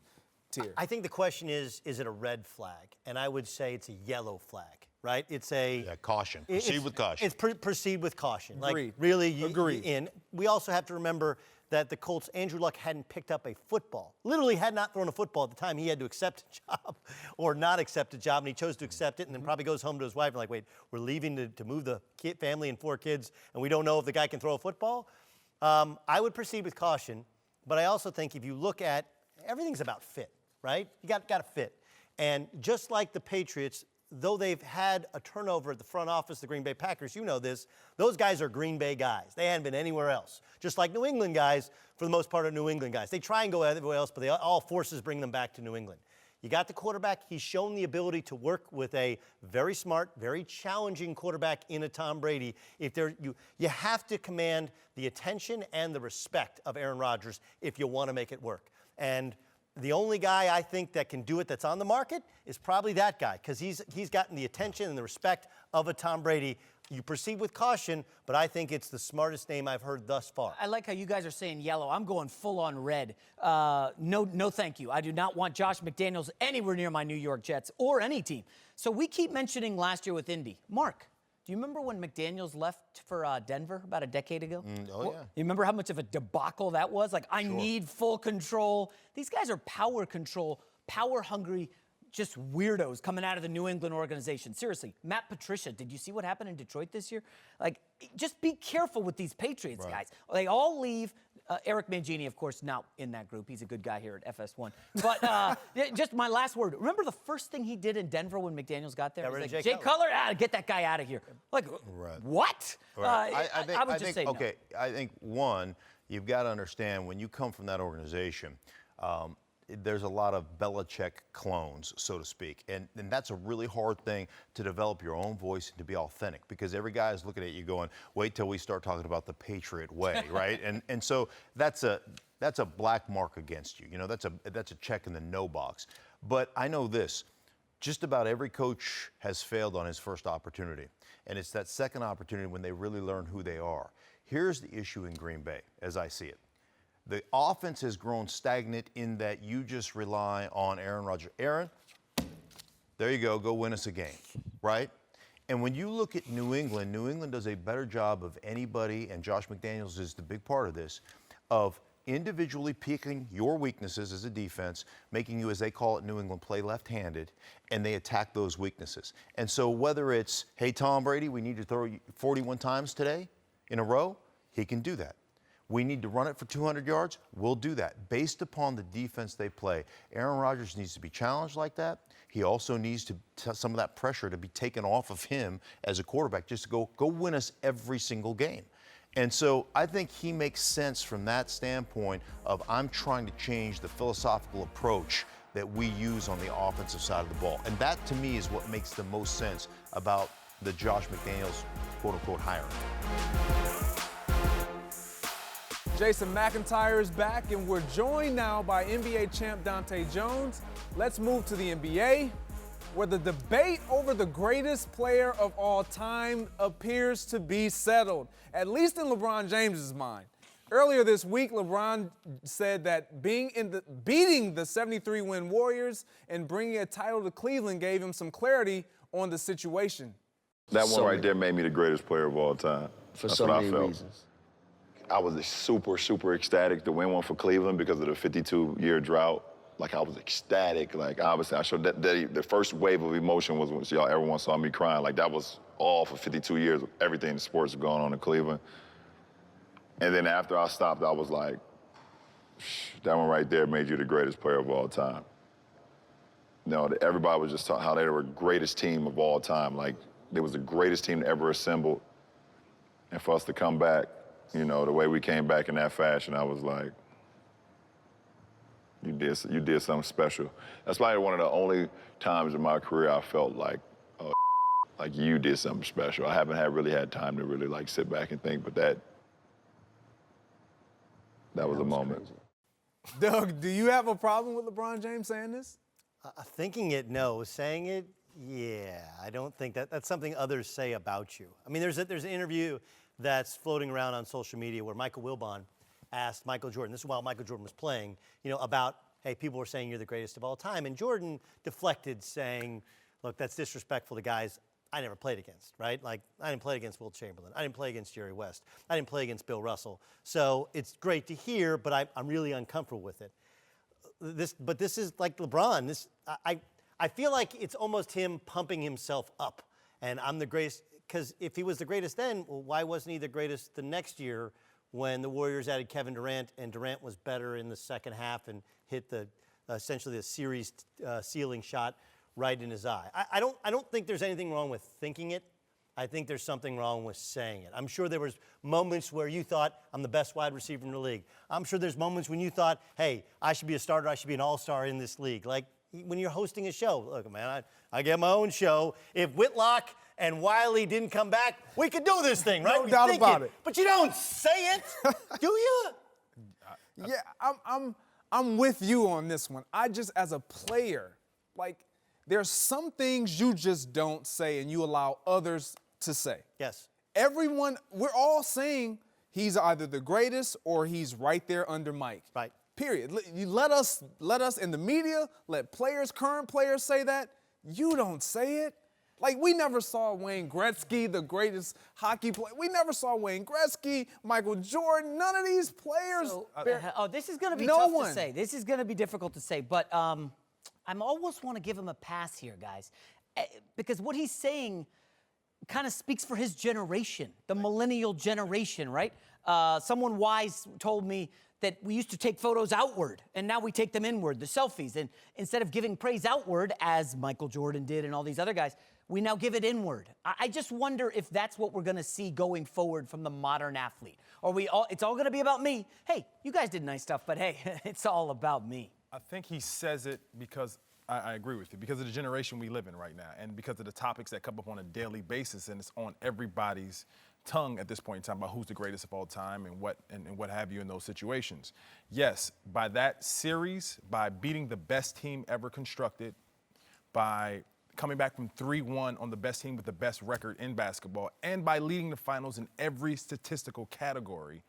tier. I think the question is it a red flag? And I would say it's a yellow flag, right? It's a... Yeah, caution. Proceed with caution. It's proceed with caution. Agreed. Like, really, Agreed. We also have to remember that the Colts, Andrew Luck hadn't picked up a football. Literally had not thrown a football at the time he had to accept a job or not accept a job, and he chose to accept it and then probably goes home to his wife and like, wait, we're leaving to move the family and 4 kids, and we don't know if the guy can throw a football? I would proceed with caution, but I also think if you look at, everything's about fit, right? You got to fit. And just like the Patriots, though they've had a turnover at the front office, the Green Bay Packers, you know this, those guys are Green Bay guys. They haven't been anywhere else. Just like New England guys, for the most part, are New England guys. They try and go everywhere else, but all forces bring them back to New England. You got the quarterback. He's shown the ability to work with a very smart, very challenging quarterback in a Tom Brady. You have to command the attention and the respect of Aaron Rodgers if you want to make it work. And the only guy I think that can do it that's on the market is probably that guy, because he's gotten the attention and the respect of a Tom Brady. You proceed with caution, but I think it's the smartest name I've heard thus far. I like how you guys are saying yellow. I'm going full on red. No, thank you. I do not want Josh McDaniels anywhere near my New York Jets or any team. So we keep mentioning last year with Indy. Mark, do you remember when McDaniels left for Denver about a decade ago? Yeah. You remember how much of a debacle that was? Like, I need full control. These guys are power control, power hungry, just weirdos coming out of the New England organization. Seriously, Matt Patricia, did you see what happened in Detroit this year? Like, just be careful with these Patriots guys. They all leave. Eric Mangini, of course, not in that group. He's a good guy here at FS1. But just my last word. Remember the first thing he did in Denver when McDaniels got there? Got rid of Like, Jay Cutler, get that guy out of here. Like, what? Right. I would just say no. Okay, I think, one, you've got to understand when you come from that organization, there's a lot of Belichick clones, so to speak. And that's a really hard thing to develop your own voice and to be authentic, because every guy is looking at you going, wait till we start talking about the Patriot way, right? And so that's a black mark against you. You know, that's a check in the no box. But I know this. Just about every coach has failed on his first opportunity. And it's that second opportunity when they really learn who they are. Here's the issue in Green Bay, as I see it. The offense has grown stagnant in that you just rely on Aaron Rodgers. Aaron, there you go win us a game, right? And when you look at New England does a better job of anybody, and Josh McDaniels is the big part of this, of individually picking your weaknesses as a defense, making you, as they call it, New England, play left-handed, and they attack those weaknesses. And so whether it's, hey, Tom Brady, we need to throw you 41 times today in a row, he can do that. We need to run it for 200 yards, we'll do that, based upon the defense they play. Aaron Rodgers needs to be challenged like that. He also needs to some of that pressure to be taken off of him as a quarterback, just to go win us every single game. And so I think he makes sense from that standpoint of I'm trying to change the philosophical approach that we use on the offensive side of the ball. And that, to me, is what makes the most sense about the Josh McDaniels, quote-unquote, hiring. Jason McIntyre is back, and we're joined now by NBA champ Dante Jones. Let's move to the NBA, where the debate over the greatest player of all time appears to be settled, at least in LeBron James's mind. Earlier this week, LeBron said that beating the 73-win Warriors and bringing a title to Cleveland gave him some clarity on the situation. That one right there made me the greatest player of all time. For so many reasons. I was super, super ecstatic to win one for Cleveland because of the 52-year drought. Like, I was ecstatic. Like, obviously, I showed that the first wave of emotion was when everyone saw me crying. Like, that was all for 52 years of everything in sports going on in Cleveland. And then after I stopped, I was like, that one right there made you the greatest player of all time. You know, everybody was just talking how they were the greatest team of all time. Like, they was the greatest team ever assembled. And for us to come back, you know, the way we came back in that fashion, I was like, you did something special. That's probably one of the only times in my career I felt like, oh, like you did something special. I haven't really had time to really like sit back and think, but that was a moment. Crazy. Doug, do you have a problem with LeBron James saying this? Thinking it, no. Saying it, yeah. I don't think that's something others say about you. I mean, there's an interview that's floating around on social media where Michael Wilbon asked Michael Jordan, this is while Michael Jordan was playing, you know, about, hey, people were saying you're the greatest of all time. And Jordan deflected saying, look, that's disrespectful to guys I never played against, right? Like, I didn't play against Wilt Chamberlain. I didn't play against Jerry West. I didn't play against Bill Russell. So it's great to hear, but I'm really uncomfortable with it. But this is like LeBron. I feel like it's almost him pumping himself up. And I'm the greatest, because if he was the greatest then, well, why wasn't he the greatest the next year when the Warriors added Kevin Durant and Durant was better in the second half and hit essentially the series ceiling shot right in his eye? I don't think there's anything wrong with thinking it. I think there's something wrong with saying it. I'm sure there was moments where you thought, I'm the best wide receiver in the league. I'm sure there's moments when you thought, hey, I should be a starter, I should be an all-star in this league. Like, when you're hosting a show, look, man, I get my own show. If Whitlock and Wiley didn't come back, we could do this thing, right? No doubt about it. But you don't say it, do you? Yeah, I'm with you on this one. I just, as a player, like, there's some things you just don't say and you allow others to say. Yes. We're all saying he's either the greatest or he's right there under Mike. Right. Period. You let us in the media, let current players say that. You don't say it. Like, we never saw Wayne Gretzky, the greatest hockey player. We never saw Wayne Gretzky, Michael Jordan, none of these players. This is going to be tough to say. This is going to be difficult to say. But I almost want to give him a pass here, guys, because what he's saying kind of speaks for his generation, the millennial generation, right? Someone wise told me that we used to take photos outward, and now we take them inward, the selfies. And instead of giving praise outward, as Michael Jordan did and all these other guys, we now give it inward. I just wonder if that's what we're going to see going forward from the modern athlete. It's all going to be about me. Hey, you guys did nice stuff, but hey, it's all about me. I think he says it because I agree with you, because of the generation we live in right now and because of the topics that come up on a daily basis, and it's on everybody's tongue at this point in time about who's the greatest of all time and what have you in those situations. Yes, by that series, by beating the best team ever constructed, by coming back from 3-1 on the best team with the best record in basketball, and by leading the finals in every statistical category,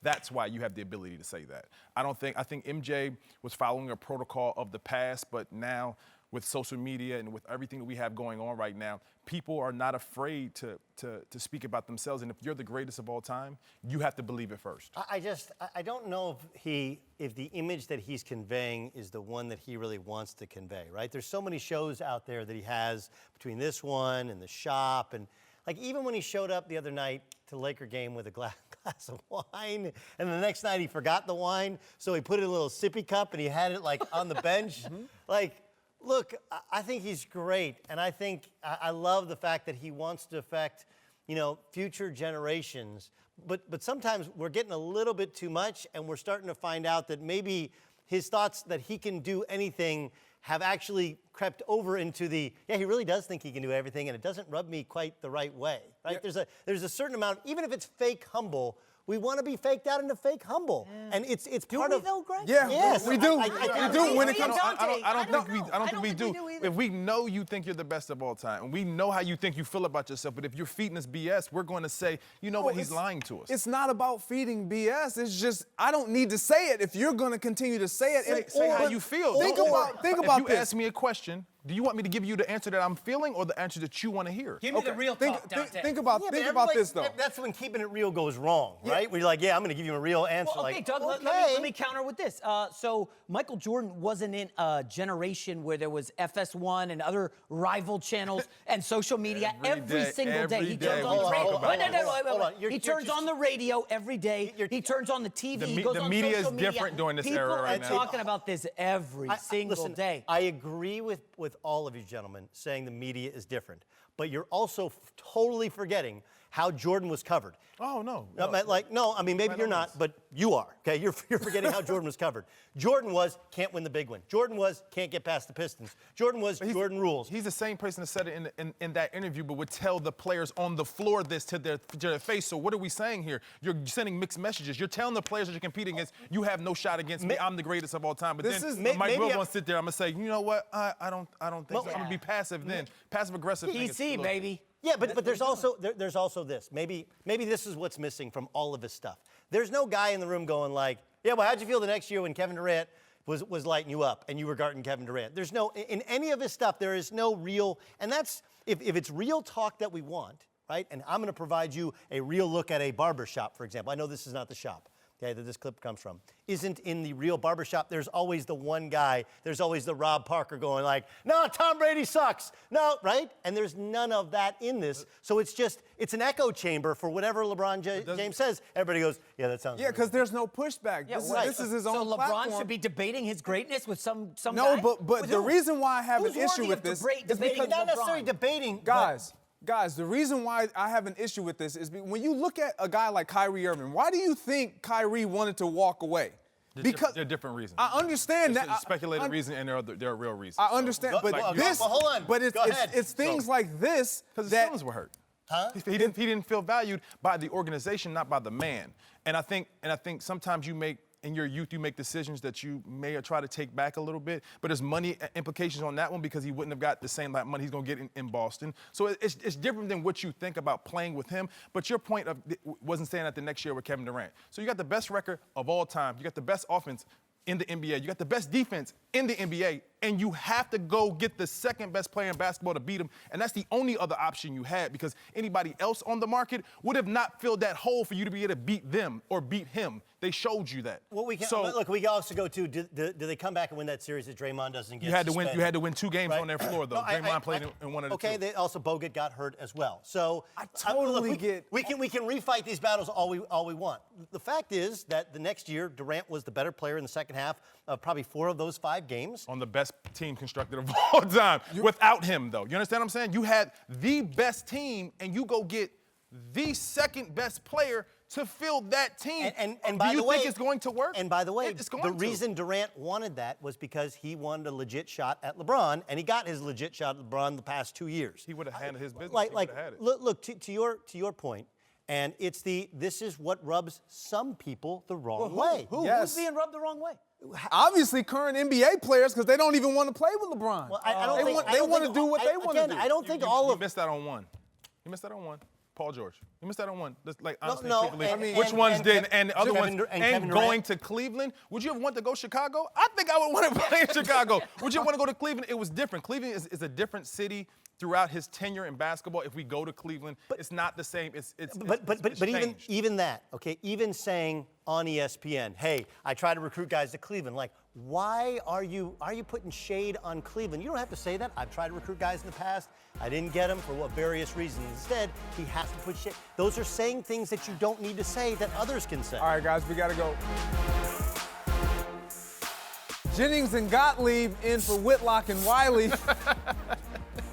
that's why you have the ability to say that. I think MJ was following a protocol of the past, but now with social media and with everything that we have going on right now, people are not afraid to speak about themselves. And if you're the greatest of all time, you have to believe it first. I don't know if the image that he's conveying is the one that he really wants to convey, right? There's so many shows out there that he has between this one and The Shop, and like even when he showed up the other night to the Laker game with a glass of wine, and the next night he forgot the wine, so he put it in a little sippy cup and he had it like on the bench. Like, look, I think he's great, and I think I love the fact that he wants to affect, future generations. But sometimes we're getting a little bit too much, and we're starting to find out that maybe his thoughts that he can do anything have actually crept over into he really does think he can do everything, and it doesn't rub me quite the right way, right? Yeah. There's a certain amount, even if it's fake humble, we want to be faked out into fake humble, and it's part of. Though, Greg? Yeah, Yes, we do. I We do when it comes. I don't think we do. Either. If we know you think you're the best of all time, and we know how you think you feel about yourself, but if you're feeding us BS, we're going to say, you know what, he's lying to us. It's not about feeding BS. It's just I don't need to say it if you're going to continue to say it. Say how you feel. Think about If you this. ask me a question, do you want me to give you the answer that I'm feeling or the answer that you want to hear? Give me the real talk, Dante. Think about this though. That's when keeping it real goes wrong, right? Where you're like, I'm going to give you a real answer. Well, okay, like, Doug, let me counter with this. So Michael Jordan wasn't in a generation where there was FS1 and other rival channels and social media every single day. He turns on the radio. He turns on the radio every day. He turns on the TV. He goes the on media social is different during this era right now. People are talking about this every single day. I agree with all of you gentlemen saying the media is different, but you're also totally forgetting how Jordan was covered. Oh, no. Maybe you're not, but you are, okay? You're forgetting how Jordan was covered. Jordan was, can't win the big one. Jordan was, can't get past the Pistons. Jordan was, Jordan rules. He's the same person that said it in that interview, but would tell the players on the floor this to their face. So what are we saying here? You're sending mixed messages. You're telling the players that you're competing against, you have no shot against me. I'm the greatest of all time. But Mike will going to sit there. I'm going to say, you know what? I don't think so. I'm going to be passive then. Passive-aggressive. PC, baby. Yeah, but there's also this. Maybe this is what's missing from all of his stuff. There's no guy in the room going like, yeah, well, how'd you feel the next year when Kevin Durant was lighting you up and you were guarding Kevin Durant? There's no, in any of his stuff, there is no real, and that's, if it's real talk that we want, right, and I'm going to provide you a real look at a barbershop, for example. I know this is not the shop, okay, that this clip comes from, isn't in the real barbershop. There's always the one guy, there's always the Rob Parker going like, no, Tom Brady sucks. No, right? And there's none of that in this. So it's an echo chamber for whatever LeBron James says. Everybody goes, yeah, that sounds Yeah, because there's no pushback. This is his own platform. So LeBron should be debating his greatness with some No, guy? but the reason why I have Who's an issue worthy with of this is debating because not necessarily debating. Guys, the reason why I have an issue with this is when you look at a guy like Kyrie Irving, why do you think Kyrie wanted to walk away? Because there are different reasons. I understand that. There's a speculated reason and there are real reasons. I understand, but hold on. But it's things like this because his that feelings were hurt. Huh? He didn't feel valued by the organization, not by the man. And I think sometimes in your youth, you make decisions that you may try to take back a little bit, but there's money implications on that one because he wouldn't have got the same amount of money he's going to get in Boston. So it's different than what you think about playing with him. But your point wasn't saying that the next year with Kevin Durant. So you got the best record of all time. You got the best offense in the NBA. You got the best defense in the NBA, and you have to go get the second best player in basketball to beat him. And that's the only other option you had because anybody else on the market would have not filled that hole for you to be able to beat them or beat him. They showed you that. Well, we can also go to do they come back and win that series that Draymond doesn't get? You had suspended? to win 2 games on their floor though. Draymond played in one of the two. Okay, they also Bogut got hurt as well. So I totally get. We can refight these battles all we want. The fact is that the next year Durant was the better player in the second half of probably 4 of those 5 games. On the best team constructed of all time. Without him though. You understand what I'm saying? You had the best team and you go get the second best player to fill that team. And by the way, think it's going to work? And by the way, the reason Durant wanted that was because he wanted a legit shot at LeBron, and he got his legit shot at LeBron the past 2 years. He would have handled his business. Like, he would have had it. Look to your point, and it's this is what rubs some people the wrong way. Who's being rubbed the wrong way? Obviously, current NBA players because they don't even want to play with LeBron. Well, I don't think they want to do what they want to do. I don't think all of you missed that on one. You missed that on one. Paul George. You missed out on one. Just like No, honestly, no, truthfully, and- which and- ones and did, Kev- and the other Kevin ones, Dur- and and Kevin going Durant. to Cleveland. Would you have wanted to go Chicago? I think I would want to play in Chicago. Would you want to go to Cleveland? It was different. Cleveland is a different city throughout his tenure in basketball. If we go to Cleveland, it's not the same. It's Even that, okay, even saying on ESPN, hey, I try to recruit guys to Cleveland. Like, why are you putting shade on Cleveland? You don't have to say that. I've tried to recruit guys in the past. I didn't get them for what various reasons. Instead, he has to put shade. Those are saying things that you don't need to say that others can say. All right, guys, we got to go. Jennings and Gottlieb in for Whitlock and Wiley.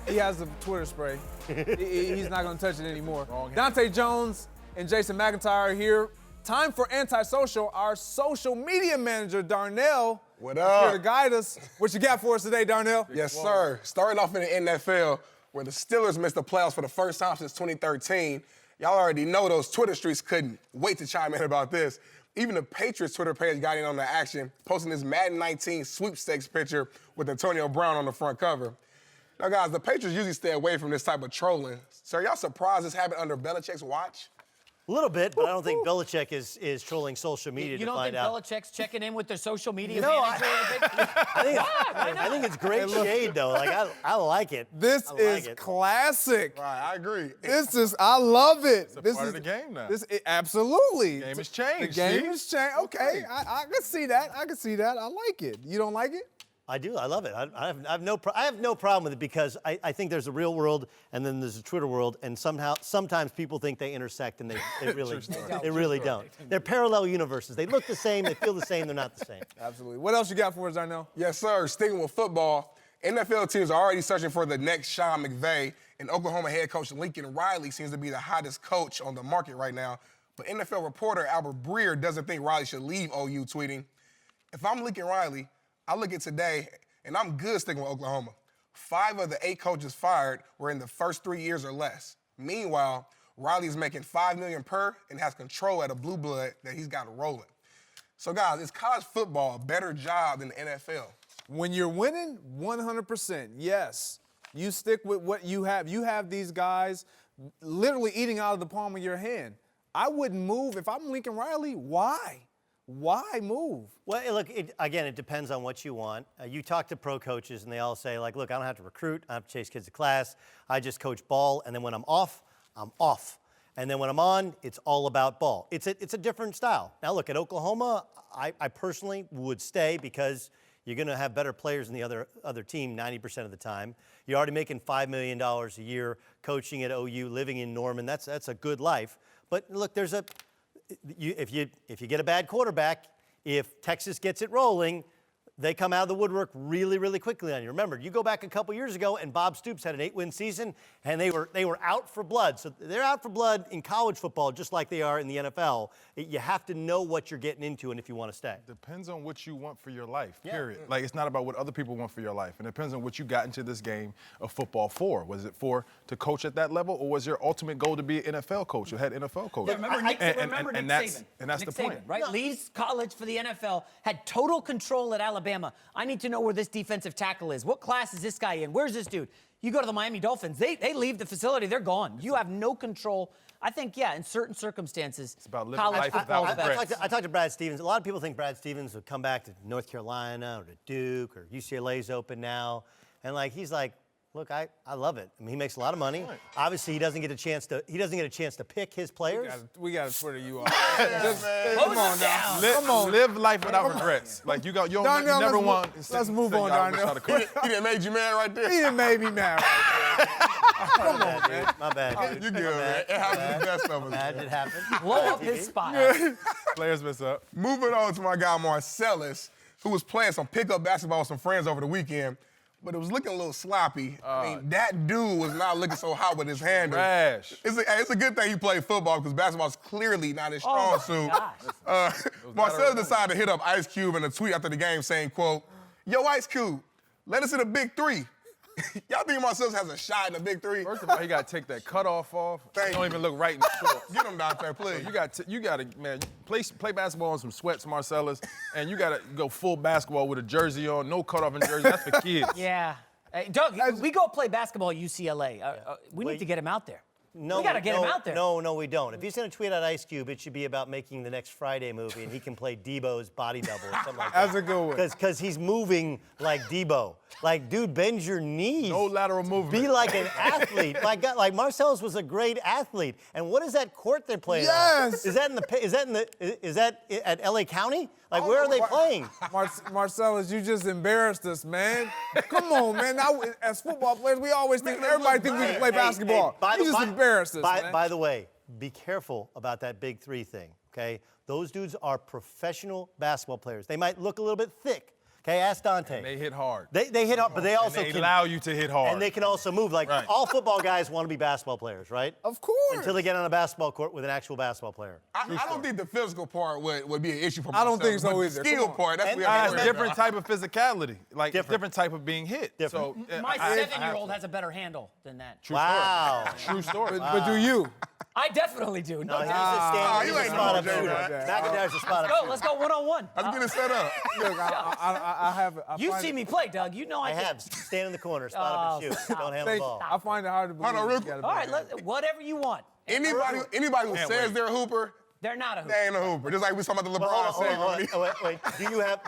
He has the Twitter spray. He's not going to touch it anymore. Dante Jones and Jason McIntyre here. Time for Antisocial. Our social media manager, Darnell, What is up? here to guide us. What you got for us today, Darnell? Yes, sir. Starting off in the NFL, where the Steelers missed the playoffs for the first time since 2013. Y'all already know those Twitter streets couldn't wait to chime in about this. Even the Patriots Twitter page got in on the action, posting this Madden 19 sweepstakes picture with Antonio Brown on the front cover. Now, guys, the Patriots usually stay away from this type of trolling. So are y'all surprised this happened under Belichick's watch? A little bit, but I don't think Belichick is trolling social media You to don't find think out. Belichick's checking in with their social media No, manager? I think it's great shade, though. Like, I like it. This I like is it. classic. Right, I agree. I love it. It's a This part is of the game now. Absolutely. The game has changed, The game see? has changed. Okay, I can see that. I like it. You don't like it? I do. I love it. I have no problem with it because I think there's a real world and then there's a Twitter world, and sometimes people think they intersect and they really don't. They're parallel universes. They look the same. They feel the same. They're not the same. Absolutely. What else you got for us, Darnell? Yes, sir. Sticking with football, NFL teams are already searching for the next Sean McVay, and Oklahoma head coach Lincoln Riley seems to be the hottest coach on the market right now. But NFL reporter Albert Breer doesn't think Riley should leave OU, tweeting, "If I'm Lincoln Riley, I look at today, and I'm good sticking with Oklahoma. 5 of the 8 coaches fired were in the first 3 years or less. Meanwhile, Riley's making $5 million per and has control at a blue blood that he's got rolling." So, guys, is college football a better job than the NFL? When you're winning, 100%, yes. You stick with what you have. You have these guys literally eating out of the palm of your hand. I wouldn't move. If I'm Lincoln Riley, why? Why move? Well, look, again, it depends on what you want. You talk to pro coaches, and they all say, like, look, I don't have to recruit. I don't have to chase kids to class. I just coach ball, and then when I'm off, I'm off. And then when I'm on, it's all about ball. It's a different style. Now, look, at Oklahoma, I personally would stay because you're going to have better players than the other team 90% of the time. You're already making $5 million a year coaching at OU, living in Norman. That's a good life. But, look, if you get a bad quarterback, if Texas gets it rolling, they come out of the woodwork really, really quickly on you. Remember, you go back a couple years ago, and Bob Stoops had an 8-win season, and they were out for blood. So they're out for blood in college football just like they are in the NFL. You have to know what you're getting into and if you want to stay. Depends on what you want for your life, period. Like, it's not about what other people want for your life. And it depends on what you got into this game of football for. Was it to coach at that level, or was your ultimate goal to be an NFL coach, a head NFL coach? Yeah, remember Nick that's Saban. And that's Nick the point. Saban, right? Leaves college for the NFL, had total control at Alabama. I need to know where this defensive tackle is. What class is this guy in? Where's this dude? You go to the Miami Dolphins, they leave the facility, they're gone. You have no control. I think, in certain circumstances, it's about living college life football is without better. I talked to Brad Stevens. A lot of people think Brad Stevens would come back to North Carolina or to Duke or UCLA's open now. And he's like, look, I love it. I mean, he makes a lot of money. Right. Obviously, he doesn't get a chance to pick his players. We got to Twitter you off. Come on now. Live life without regrets. Like you never want. Let's move on, Darnell. He didn't made you mad right there. He done made me mad. Come on, man. My bad. You good, man. It happens to the best of us. Bad, it happened. Blow up his spot. Players mess up. Moving on to my guy Marcellus, who was playing some pickup basketball with some friends over the weekend, but it was looking a little sloppy. I mean, that dude was not looking so hot with his handle. Trash. It's a good thing he played football because basketball is clearly not his strong suit. Marcellus decided to hit up Ice Cube in a tweet after the game saying, quote, "Yo, Ice Cube, let us hit a big 3. Y'all think Marcellus has a shot in a big 3? First of all, he got to take that cutoff off. Thank Don't you. even look right in the shorts. Get him down there, please. You got to, man, play basketball in some sweats, Marcellus, and you got to go full basketball with a jersey on, no cutoff in jersey. That's for kids. Yeah. Hey, Doug, we go play basketball at UCLA. We need to get him out there. No, we got to get him out there. No, we don't. If he's going to tweet out Ice Cube, it should be about making the next Friday movie, and he can play Debo's body double or something like that. That's a good one. Because he's moving like Debo. Like, dude, bend your knees. No lateral movement. Be like an athlete. Like Marcellus was a great athlete. And what is that court they're playing Yes. on? Is that at LA County? Like, where are they playing? Marcellus, you just embarrassed us, man. Come on, man. Now, as football players, we always think everybody thinks we can play basketball. You just embarrassed us, man. By the way, be careful about that big three thing, okay? Those dudes are professional basketball players. They might look a little bit thick. Okay, ask Dante. And they hit hard. They hit hard, but they also and they can allow you to hit hard. And they can also move. Like, Right. all football guys want to be basketball players, right? Of course. Until they get on a basketball court with an actual basketball player. I don't think the physical part would be an issue for I don't think myself, so but either. The skill Come on. part, that's And- what we have to It's worry different about. type of physicality, like different type of being hit. Different. So My I 7-year-old has a better handle than that. Wow. True story. But do you? I definitely do. No, No, he's a stand. you He's a ain't spot no up joke, shooter. man. McIntyre's a spot up shooter. let's go one-on-one. Let's get it set up. Look, I have. You see me play, Doug. You know I I can. have. Stand in the corner, spot up and shoot. Don't handle the ball. I find it hard to believe. Hold on, real you quick. gotta All be right, like- whatever you want. Anybody who says they're a hooper, They're not a hooper. they ain't a hooper. Just like we was talking about the Well, LeBron hold on, saying. hold on. Wait.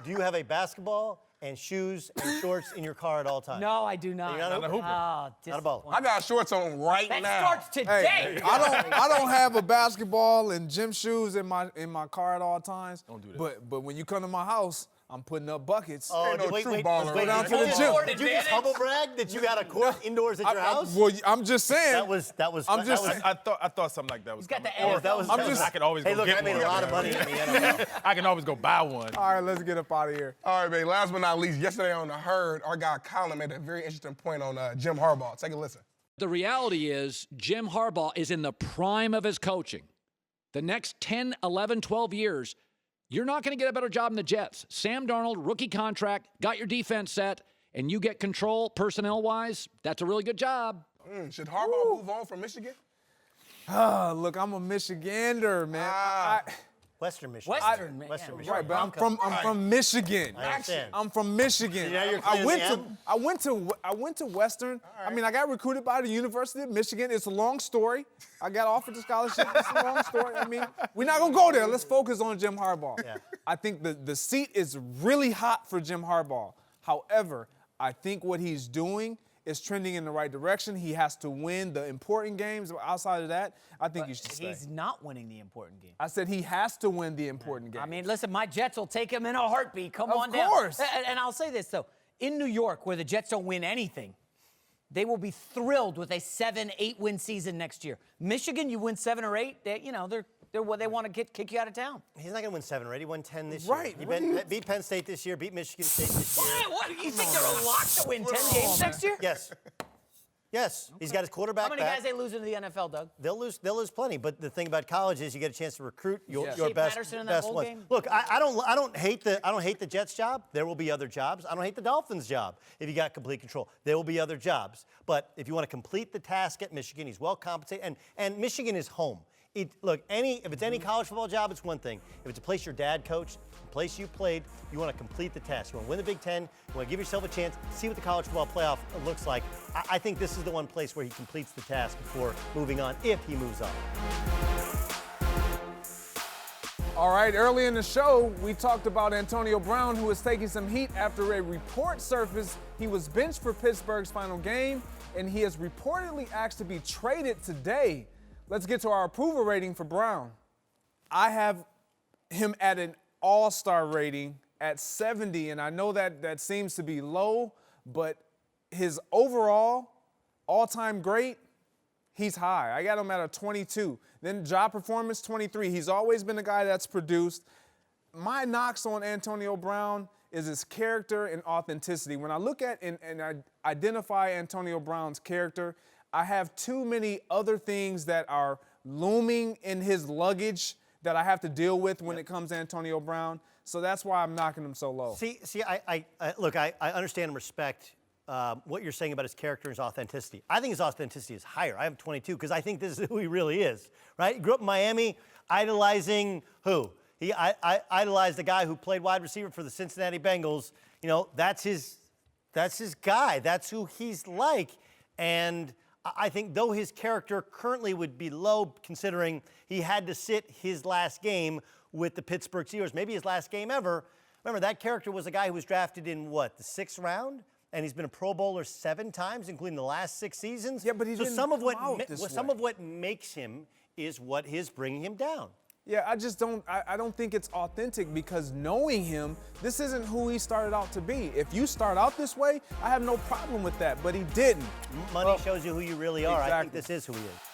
Do you have a basketball and shoes and shorts in your car at all times? No, I do not. You're not a hooper? Oh, Not a baller. I got shorts on right That now. starts today. Hey, I don't have a basketball and gym shoes in my car at all times. Don't do that. But when you come to my house, I'm putting up buckets. Oh, Ain't no wait, true wait, baller. wait, Go down to did the you gym. just- Did you just humble brag that you got a court indoors at your house? Well, I'm just saying. That was. I'm just- I thought something like that was. He's got the coming. NFL. That was. I'm just- I can always Hey, go look, get I made one. a lot of money in the NFL. I can always go buy one. All right, let's get up out of here. All right, man. Last but not least, yesterday on The Herd, our guy Colin made a very interesting point on Jim Harbaugh. Take a listen. The reality is Jim Harbaugh is in the prime of his coaching. The next 10, 11, 12 years, you're not going to get a better job than the Jets. Sam Darnold, rookie contract, got your defense set, and you get control personnel-wise. That's a really good job. Should Harbaugh move on from Michigan? Look, I'm a Michigander, man. Western Michigan. Western, man. Western Yeah, Michigan. Right, but I'm from Michigan. I understand. I'm from Michigan. now you're I clearing the I went to Western. I mean, I got recruited by the University of Michigan. It's a long story. I got offered the scholarship. It's a long story. I mean, we're not gonna go there. Let's focus on Jim Harbaugh. Yeah. I think the seat is really hot for Jim Harbaugh. However, I think what he's doing is trending in the right direction. He has to win the important games. Outside of that, I think he should stay. He's not winning the important game. I said he has to win the important games. I mean, listen, my Jets will take him in a heartbeat. Come Of on down. course. And I'll say this, though. In New York, where the Jets don't win anything, they will be thrilled with a 7-8 win season next year. Michigan, you win 7 or 8, they want to kick you out of town. He's not going to win 7 or 8. He won 10 this Right. year. He beat Penn State this year, beat Michigan State this year. What? You think they're a lock to win 10 games next year? Yes. Yes. He's got his quarterback How many back. guys they lose into the NFL, Doug? They'll lose plenty, but the thing about college is you get a chance to recruit your Shea best Patterson in that bowl ones. game? Look, I don't hate the Jets job. There will be other jobs. I don't hate the Dolphins job if you got complete control. There will be other jobs. But if you want to complete the task at Michigan, he's well compensated, and Michigan is home. If it's any college football job, it's one thing. If it's a place your dad coached, a place you played, you want to complete the task. You want to win the Big Ten. You want to give yourself a chance, see what the college football playoff looks like. I think this is the one place where he completes the task before moving on, if he moves on. All right, early in the show, we talked about Antonio Brown, who was taking some heat after a report surfaced. He was benched for Pittsburgh's final game, and he is reportedly asked to be traded today. Let's get to our approval rating for Brown. I have him at an all-star rating at 70, and I know that seems to be low, but his overall all-time great, he's high. I got him at a 22. Then job performance, 23. He's always been a guy that's produced. My knocks on Antonio Brown is his character and authenticity. When I look at and I identify Antonio Brown's character, I have too many other things that are looming in his luggage that I have to deal with when it comes to Antonio Brown. So that's why I'm knocking him so low. See, I understand and respect what you're saying about his character and his authenticity. I think his authenticity is higher. I have 22 because I think this is who he really is, right? He grew up in Miami, idolizing who? He idolized the guy who played wide receiver for the Cincinnati Bengals. You know, that's his guy. That's who he's like. And I think though his character currently would be low, considering he had to sit his last game with the Pittsburgh Steelers, maybe his last game ever. Remember, that character was a guy who was drafted in, what, the 6th round? And he's been a Pro Bowler 7 times, including the last 6 seasons. Yeah, but he didn't some of come out this some way. of what makes him is what is bringing him down. Yeah, I just don't. I don't think it's authentic because knowing him, this isn't who he started out to be. If you start out this way, I have no problem with that. But he didn't. Money shows you who you really are. I think Exactly. this is who he is.